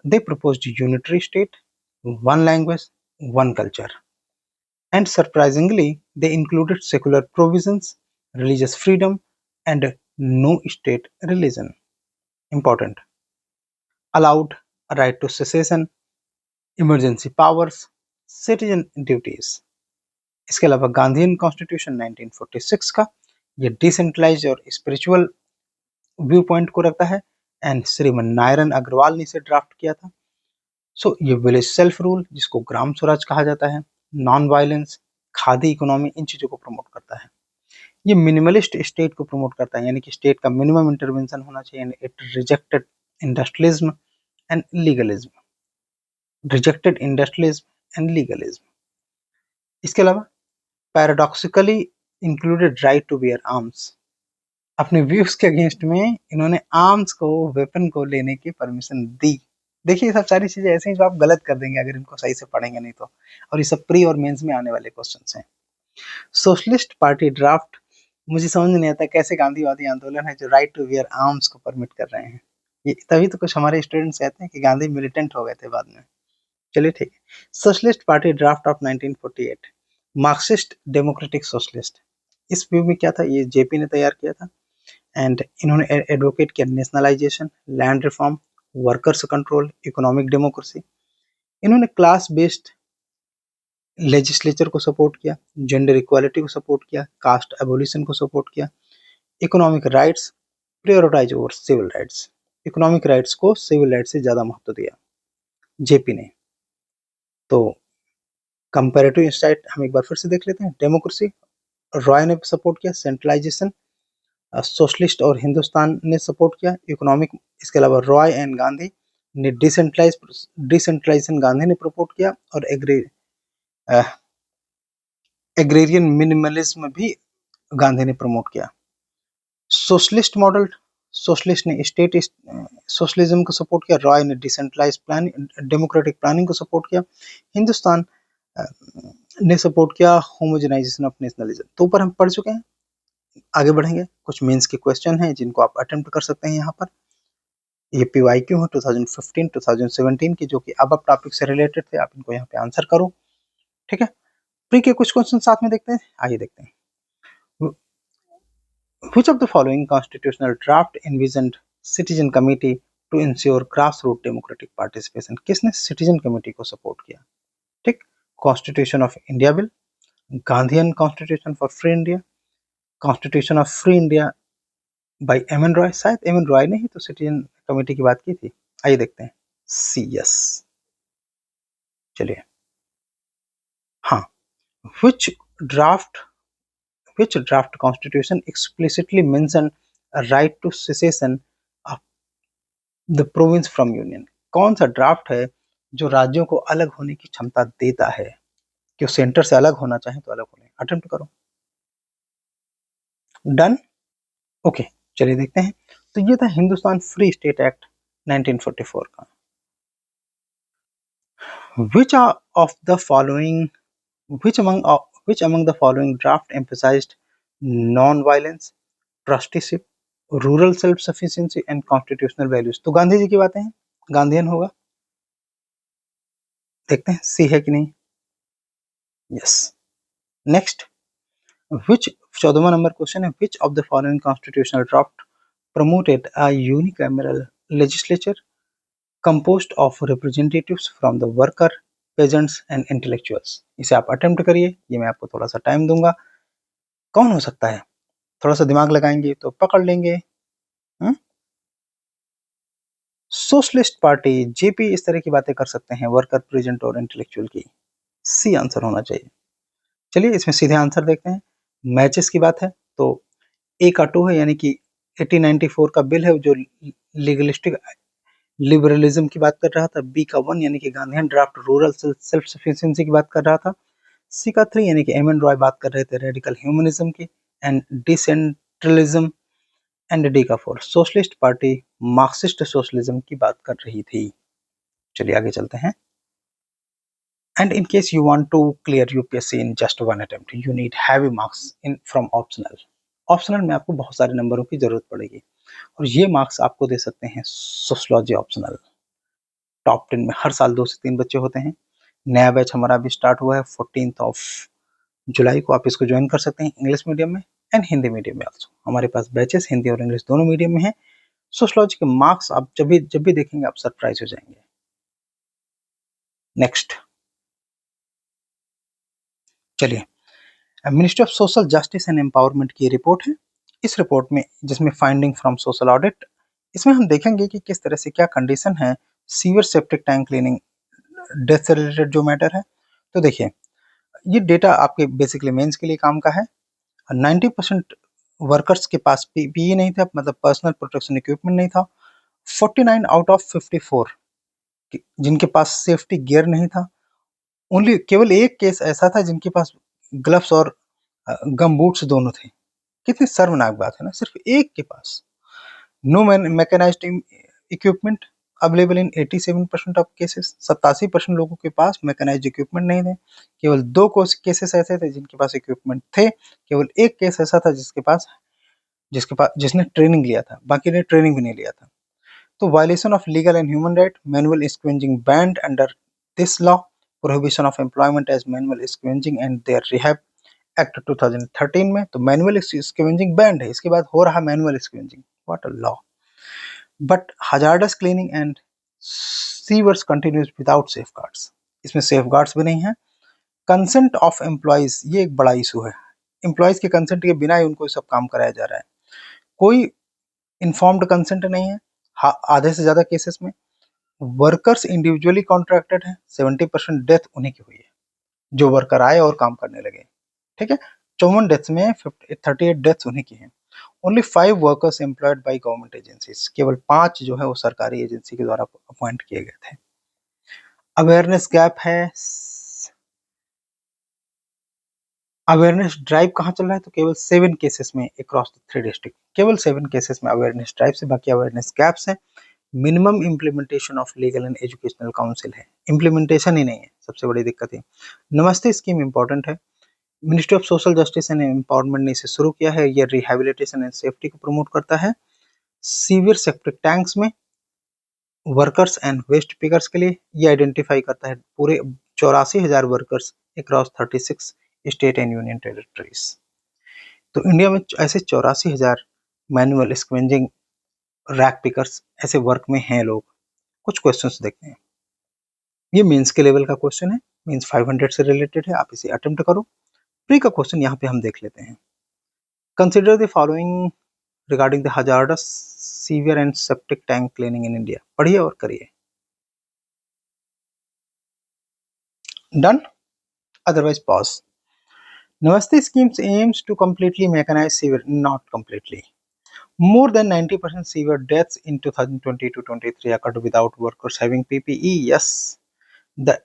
They proposed unitary state, one language, one culture, and surprisingly they included secular provisions, religious freedom, and no state religion. Important. Allowed a right to secession, emergency powers, citizen duties. इसके अलावा Gandhian constitution 1946 का ये decentralise और spiritual view point को रखता है, and Shriman Narayan Agarwal ने इसे ड्राफ्ट किया था। सो ये विलेज सेल्फ रूल, जिसको ग्राम स्वराज कहा जाता है, नॉन वायलेंस, खादी इकोनॉमी, इन चीजों को प्रमोट करता है। ये मिनिमलिस्ट स्टेट को प्रमोट करता है, यानी कि स्टेट का मिनिमम इंटरवेंशन होना चाहिए। It rejected industrialism and legalism, rejected industrialism and legalism. इसके अलावा paradoxically included right to bear arms. अपने व्यूज के अगेंस्ट में इन्होंने आर्म्स को, वेपन को लेने की परमिशन दी। देखिए सब सारी चीजें ऐसे ही जो आप गलत कर देंगे अगर इनको सही से पढ़ेंगे नहीं तो, और ये सब प्री और मेंस में आने वाले क्वेश्चंस हैं। सोशलिस्ट पार्टी ड्राफ्ट, मुझे समझ नहीं आता कैसे गांधीवादी आंदोलन है जो राइट टू वियर आर्म्स को परमिट कर रहे हैं। ये तभी तो कुछ हमारे स्टूडेंट्स कहते हैं कि गांधी मिलिटेंट हो गए थे बाद में। चलिए ठीक है। Socialist party draft of 1948, Marxist democratic socialist. इस व्यू में क्या था, ये जेपी ने तैयार किया था। एंड इन्होंने एडवोकेट किया nationalisation, land reform, workers control, economic democracy. इन्होंने क्लास बेस्ड लेजिस्लेचर को सपोर्ट किया, जेंडर इक्वालिटी को सपोर्ट किया, कास्ट एबोलिशन को सपोर्ट किया, economic rights prioritise over civil rights. Economic rights को सिविल राइट्स से ज्यादा महत्व दिया जेपी ने। तो कंपैरेटिव इंसाइट हम एक बार फिर से देख लेते हैं। डेमोक्रेसी, रॉय ने सपोर्ट किया। सेंट्रलाइजेशन, सोशलिस्ट और हिंदुस्तान ने सपोर्ट किया। इकोनॉमिक, इसके अलावा रॉय एंड गांधी ने डिसेंट्रलाइजेशन गांधी ने प्रपोर्ट किया, और एग्रेरियन मिनिमलिज्म भी गांधी ने प्रमोट किया। सोशलिस्ट मॉडल, सोशलिस्ट ने स्टेट सोशलिज्म को सपोर्ट किया, रॉय ने डिसेंट्रलाइज प्लानिंग, डेमोक्रेटिक प्लानिंग को सपोर्ट किया। हिंदुस्तान ने सपोर्ट किया होमोजेनाइजेशन ऑफ नेशनलिज्म। तो ऊपर हम पढ़ चुके हैं, आगे बढ़ेंगे। कुछ मेंस के क्वेश्चन हैं जिनको आप अटेम्प्ट कर सकते हैं यहाँ पर। ये पीवाईक्यू है 2015 2017 की, जो कि अब टॉपिक से रिलेटेड थे। आप इनको यहाँ पे आंसर करो, ठीक है। प्री के कुछ क्वेश्चन साथ में देखते हैं, आइए देखते हैं। Which of the following constitutional draft envisioned citizen committee to ensure grassroots democratic participation? किसने सिटीजन कमेटी को सपोर्ट किया? ठीक, constitution of India bill, Gandhian constitution for free India, constitution of free India by M N Roy. शायद M N Roy ने ही तो citizen committee की बात की थी। आइए देखते हैं। सी यस, चलिए। हाँ, which draft constitution explicitly mentioned a right to secession of the province from union? कौन सा ड्राफ्ट है जो राज्यों को अलग होने की क्षमता देता है कि सेंटर से अलग होना चाहे तो अलग होने? अटेम्प्ट करो। डन, ओके, चलिए देखते हैं। तो ये था हिंदुस्तान फ्री स्टेट एक्ट 1944 का। Which are of the following which among the following draft emphasized non-violence, trusteeship, rural self sufficiency and constitutional values? तो गांधी जी की बातें हैं, गांधीयन होगा। देखते हैं सी है कि नहीं। यस। नेक्स्ट, which 14वां नंबर क्वेश्चन है, which of the following constitutional draft promoted a unicameral legislature composed of representatives from the worker, peasants and intellectuals? इसे आप अटेम्प्ट करिए, ये मैं आपको थोड़ा सा टाइम दूंगा। कौन हो सकता है? थोड़ा सा दिमाग लगाएंगे तो पकड़ लेंगे। सोशलिस्ट पार्टी, जेपी, इस तरह की बातें कर सकते हैं, वर्कर, प्रेजेंट और इंटेलेक्चुअल की। सी आंसर होना चाहिए। चलिए इसमें सीधे आंसर देखते हैं। मैचेस की बात है तो ए का 2 है, यानी कि 1894 का बिल है जो लीगलिस्टिक लिबरलिज्म की बात कर रहा था। बी का 1 यानी कि Gandhian draft rural self sufficiency की बात कर रहा था। सी का 3 यानी कि एम एन रॉय बात कर रहे थे रेडिकल ह्यूमनिज्म की एंड डिसेंट्रलिज्म। एंड डी का 4 सोशलिस्ट पार्टी मार्क्सिस्ट सोशलिज्म की बात कर रही थी। चलिए आगे चलते हैं। And in case you want to clear UPSC in just one attempt, you need heavy marks in from optional. Optional में आपको बहुत सारे नंबरों की जरूरत पड़ेगी और ये मार्क्स आपको दे सकते हैं सोशलॉजी ऑप्शनल। टॉप 10 में हर साल 2 से 3 बच्चे होते हैं। नया बैच हमारा अभी स्टार्ट हुआ है 14 जुलाई को। आप इसको ज्वाइन कर सकते हैं इंग्लिश मीडियम में एंड हिंदी मीडियम में ऑल्सो। हमारे पास बैचेस हिंदी और इंग्लिश दोनों मीडियम में है। सोशलॉजी के मार्क्स आप जब भी देखेंगे आप सरप्राइज हो जाएंगे। नेक्स्ट, चलिए, ministry of social justice and empowerment की रिपोर्ट है। इस रिपोर्ट में जिसमें फाइंडिंग फ्रॉम सोशल ऑडिट, इसमें हम देखेंगे कि किस तरह से क्या कंडीशन है sewer septic tank cleaning death से रिलेटेड जो मैटर है। तो देखिए, ये डेटा आपके बेसिकली मेंस के लिए काम का है। 90% वर्कर्स के पास पीपीई नहीं था, मतलब पर्सनल प्रोटेक्शन इक्विपमेंट नहीं था। 49 आउट ऑफ 54 जिनके पास सेफ्टी गियर नहीं था। ओनली केवल एक केस ऐसा था जिनके पास ग्लव्स और गम बूट्स दोनों थे। कितनी शर्मनाक बात है ना, सिर्फ एक के पास। No mechanised equipment available in 87% of cases. 87% लोगों के पास मैकेनाइज्ड इक्विपमेंट नहीं थे। केवल 2 केसेस ऐसे थे जिनके पास इक्विपमेंट थे। केवल एक केस ऐसा था जिसने ट्रेनिंग लिया था, बाकी ने ट्रेनिंग भी नहीं लिया था। तो violation of legal and human right, manual scavenging banned under this law, prohibition of employment as manual scavenging and their rehab act 2013 में। तो मैनुअल स्क्वेंजिंग बैंड है, इसके बाद हो रहा manual scavenging. What a law. But hazardous cleaning and sewers continues without safeguards, इसमें safeguards भी नहीं है। कंसेंट ऑफ एम्प्लॉयज, ये एक बड़ा इशू है। एम्प्लॉयज के कंसेंट के बिना ही उनको सब काम कराया जा रहा है। कोई इन्फॉर्म्ड कंसेंट नहीं है आधे से ज्यादा केसेस में। वर्कर्स इंडिविजुअली कॉन्ट्रैक्टेड है, 70% डेथ उन्हीं की हुई है जो वर्कर आए और काम करने लगे। ठीक है, 54 डेथ्स में 38 डेथ्स उन्हीं की हैं। Only 5 workers employed by government agencies, केवल 5 जो है वो सरकारी एजेंसी के द्वारा अपॉइंट किए गए थे। अवेयरनेस गैप है। अवेयरनेस ड्राइव कहाँ चल रहा है? तो केवल 7 केसेस में अक्रॉस द 3 डिस्ट्रिक्ट, केवल 7 केसेस में अवेयरनेस ड्राइव से, बाकी अवेयरनेस गैप्स है। Minimum implementation of legal and educational council है, इम्प्लीमेंटेशन ही नहीं है, सबसे बड़ी दिक्कत है। नमस्ते स्कीम इंपॉर्टेंट है। Ministry of social justice and empowerment ने इसे शुरू किया है। यह रिहेबिलिटेशन एंड सेफ्टी को प्रमोट करता है। सीवियर सेप्टिक टैंक्स में वर्कर्स एंड वेस्ट पिकर्स के लिए ये आइडेंटिफाई करता है पूरे 84,000 workers across 36 state and union territories. तो इंडिया में ऐसे 84,000 मैनुअल स्क्वेंजिंग रैक पिकर्स ऐसे वर्क में हैं लोग। कुछ क्वेश्चंस देखते हैं। ये मेंस के लेवल का क्वेश्चन है, मींस 500 से रिलेटेड है, आप इसे अटेम्प्ट करो। प्री का क्वेश्चन यहाँ पे हम देख लेते हैं। Consider the following regarding the hazardous severe and septic tank cleaning in India. पढ़िए और करिए। Done, otherwise pause. Namaste schemes aims to completely mechanize sewer, not completely. More than 90% sewer deaths in 2020 to 23 occurred without workers having PPE. Yes, the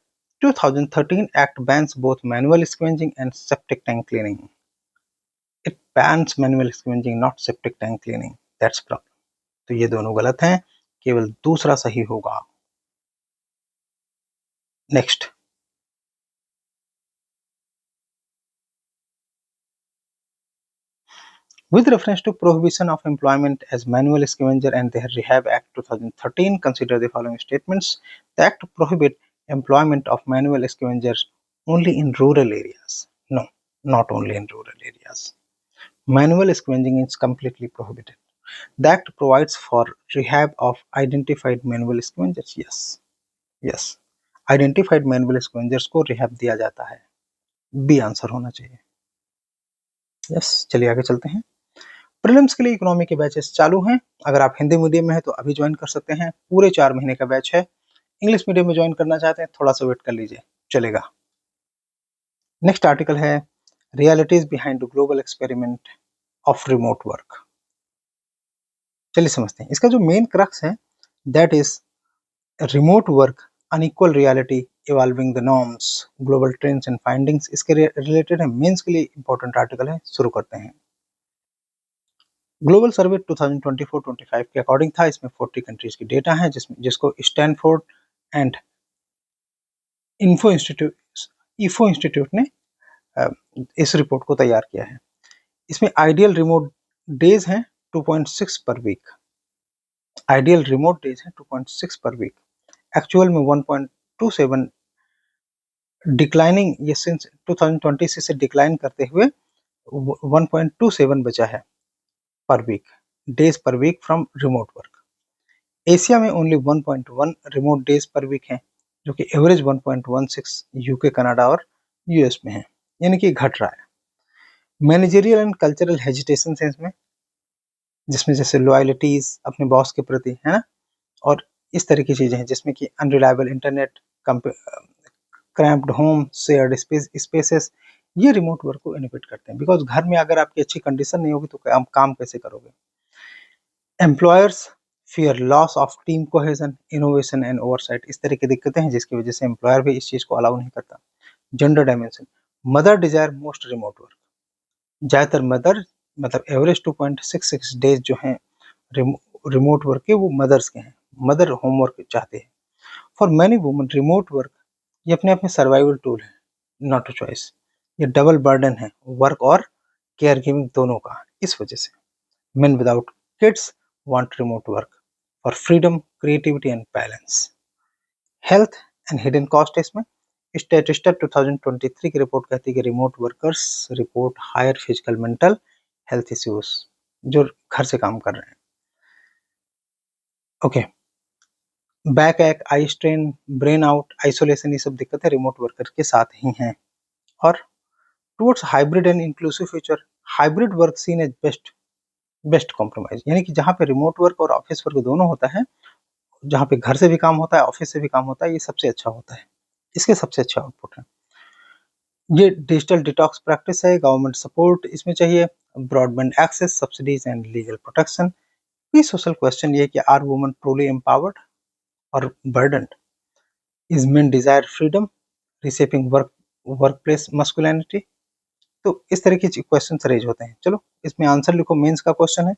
2013 Act bans both manual scavenging and septic tank cleaning. It bans manual scavenging, not septic tank cleaning. That's problem. तो ये दोनों गलत हैं, केवल दूसरा सही होगा। Next, with reference to prohibition of employment as manual scavenger and the Rehab Act 2013, consider the following statements. The Act prohibit employment of manual scavengers only in rural areas. No, not only in rural areas. Manual scavenging is completely prohibited. The Act provides for rehab of identified manual scavengers. Yes, yes. Identified manual scavengers को rehab दिया जाता है. B answer होना चाहिए. Yes, चलिए आगे चलते हैं. प्रीलिम्स के लिए इकोनॉमी के बैचेस चालू हैं. अगर आप हिंदी मीडियम में हैं तो अभी ज्वाइन कर सकते हैं. पूरे 4 महीने का बैच है. इंग्लिश मीडियम में ज्वाइन करना चाहते हैं थोड़ा सा वेट कर लीजिए, चलेगा. नेक्स्ट आर्टिकल है realities behind global experiment of remote work. चलिए समझते हैं. इसका जो मेन क्रक्स है that is remote work unequal reality evolving the norms global trends and findings. इसके रिलेटेड है, मेंस के लिए इंपॉर्टेंट आर्टिकल है. शुरू करते हैं. ग्लोबल सर्वे 2024-25 के अकॉर्डिंग था. इसमें 40 कंट्रीज की डेटा है जिसको स्टैनफोर्ड एंड ईफो इंस्टीट्यूट ने इस रिपोर्ट को तैयार किया है. इसमें आइडियल रिमोट डेज हैं 2.6 पर वीक. आइडियल रिमोट डेज हैं 2.6 पर वीक. एक्चुअल में 1.27 डिक्लाइनिंग, ये सिंस 2020 से डिक्लाइन करते हुए 1.27 बचा है per week, days per week from remote work. Asia में only 1.1 remote days per week है, जो कि एवरेज 1.16 यूके, कनाडा और यूएस में है, यानी कि घट रहा है. मैनेजरियल एंड कल्चरल हेजिटेशन है इसमें, जिसमें जैसे लॉयल्टीज अपने बॉस के प्रति है ना, और इस तरह की चीजें हैं जिसमें कि unreliable internet, cramped home, shared spaces, ये रिमोट वर्क को इनहिबिट करते हैं. बिकॉज घर में अगर आपकी अच्छी कंडीशन नहीं होगी तो आप काम कैसे करोगे. Employers fear loss of team cohesion, innovation and oversight. इस तरह की दिक्कतें हैं जिसकी वजह से एम्प्लॉयर भी इस चीज को अलाउ नहीं करता. Gender dimension, mother desire most remote work. ज्यादातर मदर, मतलब एवरेज 2.66 डेज जो हैं रिमोट वर्क के, वो मदर्स के हैं. मदर होमवर्क चाहते हैं. For many women remote work ये अपने आप में सर्वाइवल टूल है, नॉट अ चॉइस. ये डबल बर्डन है वर्क और केयर गिविंग दोनों का. इस वजह से men without kids want remote work for freedom, creativity and balance. Health and hidden cost इसमें स्टैटिस्टा 2023 की रिपोर्ट कहती है कि remote workers report higher physical mental health issues, जो घर से काम कर रहे हैं. ओके, बैक एक, eye strain, brain out, isolation, ये सब दिक्कतें रिमोट वर्कर के साथ ही हैं. और towards hybrid and inclusive future, hybrid work seen as best compromise, यानी कि जहाँ पे रिमोट वर्क और ऑफिस वर्क दोनों होता है, जहाँ पे घर से भी काम होता है, ऑफिस से भी काम होता है, ये सबसे अच्छा होता है. इसके सबसे अच्छा आउटपुट है. ये डिजिटल डिटॉक्स प्रैक्टिस है. गवर्नमेंट सपोर्ट इसमें चाहिए, broadband access, subsidies and legal protection. ये सोशल क्वेश्चन ये कि आर वुमेन ट्रूली एम्पावर्ड और burdened, is men desire freedom, reshaping workplace masculinity. तो इस तरह के क्वेश्चन रेज होते हैं. चलो इसमें आंसर लिखो. मेंस का क्वेश्चन है.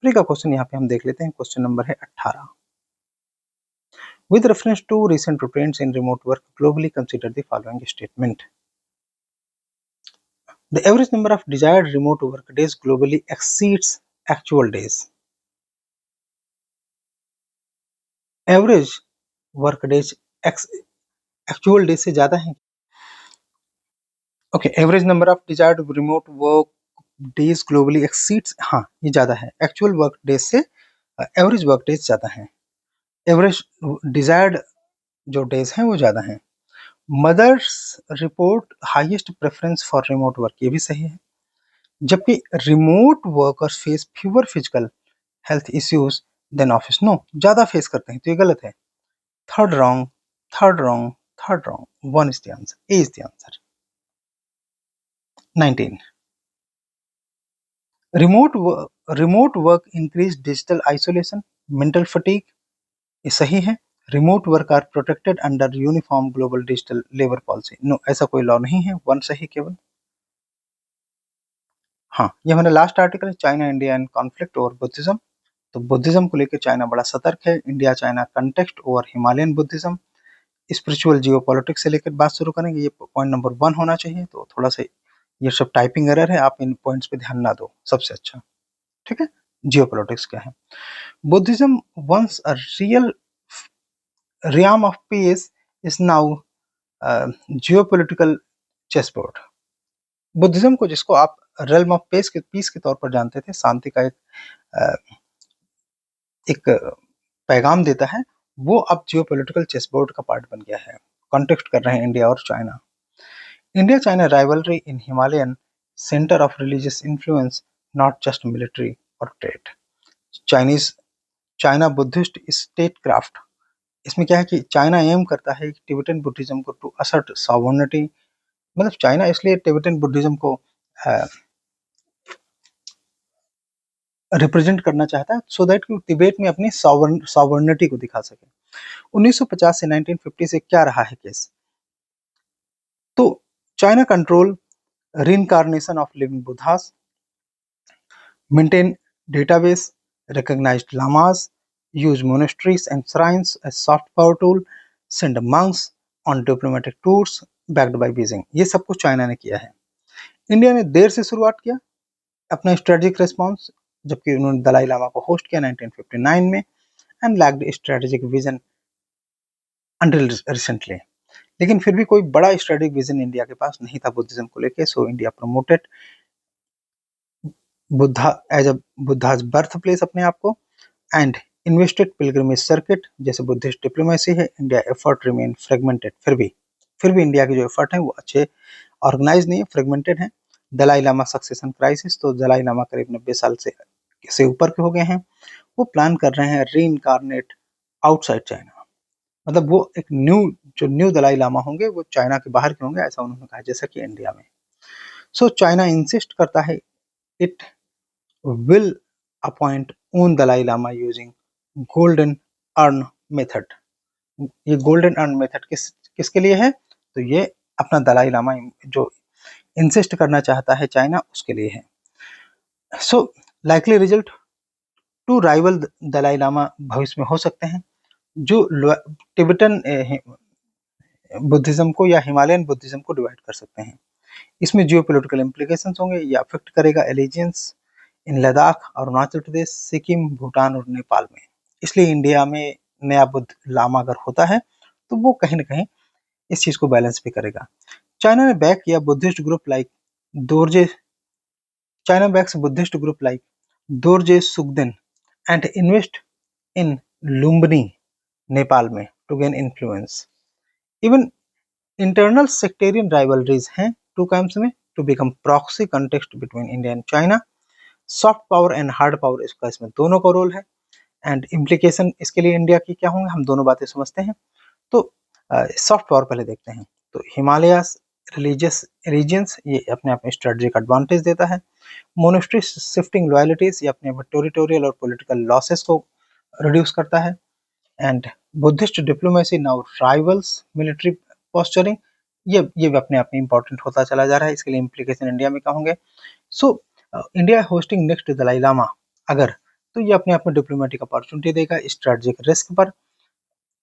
प्री का क्वेश्चन यहाँ पे हम देख लेते हैं. क्वेश्चन नंबर है 18. With reference to recent trends in remote work, globally consider the following statement. The average number of desired remote work days globally exceeds actual days. Average work days actual days से ज़्यादा है. Okay, average number of desired remote work days globally exceeds, हाँ ये ज़्यादा है. Actual work days से average work days ज़्यादा है. Average desired जो days हैं वो ज़्यादा हैं. Mothers report highest preference for remote work, ये भी सही है. जबकि remote workers face fewer physical health issues than office. No, ज्यादा फेस करते हैं, तो ये गलत है. Third wrong, third wrong, third wrong. 1 is the answer. A is the answer. 19. Remote work increase digital isolation, mental fatigue. ये सही है. Remote work are protected under uniform global digital labour policy. No, ऐसा कोई law नहीं है. 1 सही केवल. हाँ, ये हमारा लास्ट आर्टिकल है, China India and conflict over Buddhism. तो बुद्धिज्म को लेकर चाइना बड़ा सतर्क है. India China context over Himalayan Buddhism. Spiritual geopolitics से लेकर बात शुरू करेंगे। ये पॉइंट नंबर 1 होना चाहिए, तो थोड़ा सा ये सब टाइपिंग एरर है, आप इन पॉइंट्स पे ध्यान ना दो, सबसे अच्छा। ठीक है, जियोपॉलिटिक्स क्या है? Buddhism once a real realm of peace is now geopolitical chessboard. Buddhism को, जिसको आप realm of पीस के तौर पर जानते थे, शांति का अ, एक पैगाम देता है, वो अब जियोपॉलिटिकल चेसबोर्ड का पार्ट बन गया है। कॉन्टेक्स्ट कर रहे हैं इंडिया और China. India China rivalry in Himalayan centre of religious influence, not just military और trade. Chinese China Buddhist statecraft. इसमें क्या है कि चाइना एम करता है टिबेटन बुद्धिज्म को टू असर्ट सॉवर्निटी। मतलब चाइना इसलिए टिबेटन बुद्धिज्म को रिप्रेजेंट करना चाहता है, सो दैट कि तिब्बत में अपनी सॉवर्निटी को दिखा सके। 1950 से 1950 से क्या रहा है केस? तो China control reincarnation of living Buddhas, maintain database, recognized lamas, use monasteries and shrines as soft power tool, send monks on diplomatic tours backed by Beijing। ये सब कुछ चाइना ने किया है। इंडिया ने देर से शुरुआत किया अपना स्ट्रेटेजिक रिस्पॉन्स, जबकि उन्होंने दलाई लामा को होस्ट किया 1959 में, and lacked strategic vision until recently. लेकिन फिर भी कोई बड़ा स्ट्रेटेजिक विजन इंडिया के पास नहीं था बुद्धिज्म को लेके। So India promoted Buddha as a Buddha's birth place अपने आप को, एंड इन्वेस्टेड पिलग्रिमेज सर्किट, जैसे बुद्धिस्ट डिप्लोमेसी है। India effort remain fragmented. फिर भी इंडिया के जो एफर्ट है वो अच्छे ऑर्गेनाइज नहीं है, फ्रेगमेंटेड है। दलाई लामा सक्सेशन क्राइसिस, तो दलाई लामा करीब 90 साल से ऊपर के हो गए हैं। वो प्लान कर रहे हैं री इनकारनेट आउटसाइड चाइना। मतलब वो एक न्यू दलाई लामा होंगे, वो चाइना के बाहर के होंगे, ऐसा उन्होंने कहा, जैसा कि इंडिया में। सो चाइना इंसिस्ट करता है it will appoint own Dalai Lama using golden urn method. ये गोल्डन अर्न मेथड किसके लिए है? तो ये अपना दलाई लामा जो इंसिस्ट करना चाहता है चाइना, उसके लिए है। So likely result, to rival Dalai Lama भविष्य में हो सकते हैं, जो टिबेटन बुद्धिज्म को या हिमालयन बुद्धिज्म को डिवाइड कर सकते हैं। इसमें जियोपॉलिटिकल इम्प्लीकेशंस होंगे। ये अफेक्ट करेगा एलिजेंस इन लद्दाख, अरुणाचल प्रदेश, सिक्किम, भूटान और नेपाल में। इसलिए इंडिया में नया बुद्ध लामा अगर होता है तो वो कहीं ना कहीं इस चीज को बैलेंस भी करेगा। चाइना ने बैक किया Buddhist group like Dorje China backs Buddhist group like Dorje Shugden and invest in Lumbini Nepal में to gain influence. Even internal sectarian rivalries हैं टू कैंप्स में to become proxy context between India and China. Soft power and hard power, इसका इसमें दोनों का role है। And implication इसके लिए इंडिया की क्या होंगे, हम दोनों बातें समझते हैं। तो सॉफ्ट पावर पहले देखते हैं। तो हिमालयास रिलीजियस रीजन्स, ये अपने आप में स्ट्रेटेजिक एडवांटेज देता है। मोनेस्ट्री शिफ्टिंग लॉयल्टीज, ये अपने टेरिटोरियल और पॉलिटिकल लॉसेस को रिड्यूस करता है। And Buddhist diplomacy now rivals military posturing, ये भी अपने आप में इंपॉर्टेंट होता चला जा रहा है। इसके लिए इम्प्लीकेशन इंडिया में क्या होंगे? So India hosting next Dalai Lama अगर, तो ये अपने आप में डिप्लोमेटिक अपॉर्चुनिटी देगा स्ट्रेटेजिक रिस्क पर,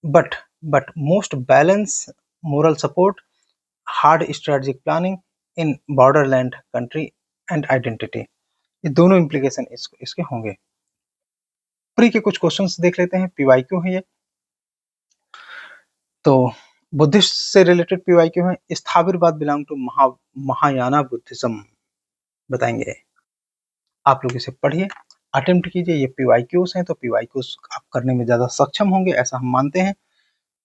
but most balance moral support, hard strategic planning in borderland country and identity. ये दोनों इम्प्लीकेशन इसके होंगे। प्री के कुछ क्वेश्चंस देख लेते हैं, पीवाई क्यों है ये। तो बुद्धिस्ट से रिलेटेड पीवाई क्यों है? स्थाविरवाद बिलोंग टू महायाना बुद्धिज्म, बताएंगे। आप लोग इसे पढ़िए, अटेम्प्ट कीजिए। ये पीवाईक्यूज हैं, तो पीवाईक्यूज आप करने में ज़्यादा सक्षम होंगे ऐसा हम मानते हैं,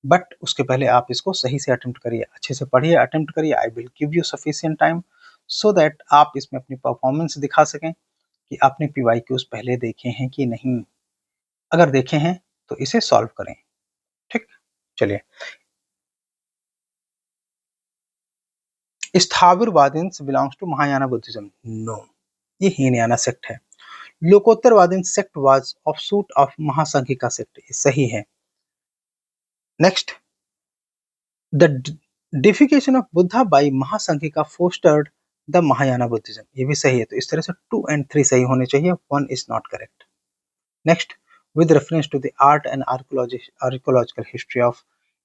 बट उसके पहले आप इसको सही से अटेम्प्ट करिए, अच्छे से पढ़िए, अटेम्प्ट करिए। I will give you sufficient time so that आप इसमें अपनी परफॉर्मेंस दिखा सकें कि आपने पीवाईक्यूज पहले देखे हैं कि नहीं। अगर देखे हैं तो इसे सॉल्व करें। ठीक, चलिए। Sthaviravadins belongs to Mahayana Buddhism? No, ये हीनयाना सेक्ट है। Lokottaravadi sect was offshoot of Mahasanghika sect, ये सही है। Next, the deification of Buddha by Mahasanghika fostered the Mahayana Buddhism, ये भी सही है। तो इस तरह से 2 and 3 सही होने चाहिए, 1 is not correct. Next, with reference to the art and archaeological history of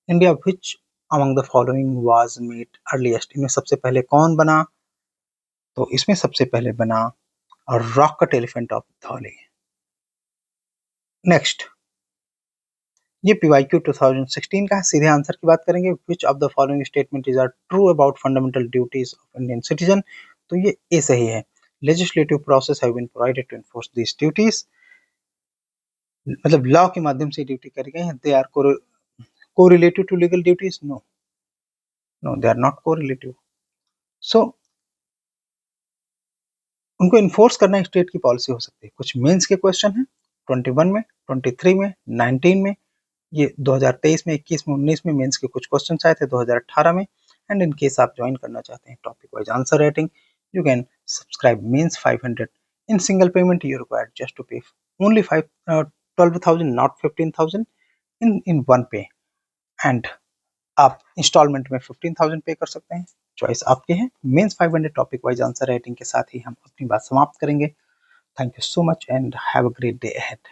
India, which among the following was made earliest, इनमें सबसे पहले कौन बना? तो इसमें सबसे पहले बना rocket elephant of Dhauli. Next, ये PYQ 2016 का है। सीधे आंसर की बात करेंगे, which of the following statement is are true about fundamental duties of Indian citizen? तो ये ए सही है। Legislative process have been provided to enforce these duties, मतलब लॉ के माध्यम से ड्यूटी करी गई हैं। They are correlative to legal duties? No, no they are not correlative. So उनको इन्फोर्स करना स्टेट की पॉलिसी हो सकती है। कुछ मेंस के क्वेश्चन हैं 21 में, 23 में, 19 में, ये 2023 में, 21 में, 19 में मेंस के कुछ क्वेश्चन आए थे 2018 में। एंड इन केस आप ज्वाइन करना चाहते हैं topic wise answer writing, you can subscribe mains 500 in single payment. You required just to pay only 12,000 not 15,000 in one pay, and आप इंस्टॉलमेंट में 15,000 पे कर सकते हैं। चॉइस आपके हैं। Mains 500 topic wise answer writing के साथ ही हम अपनी बात समाप्त करेंगे। Thank you so much and have a great day ahead.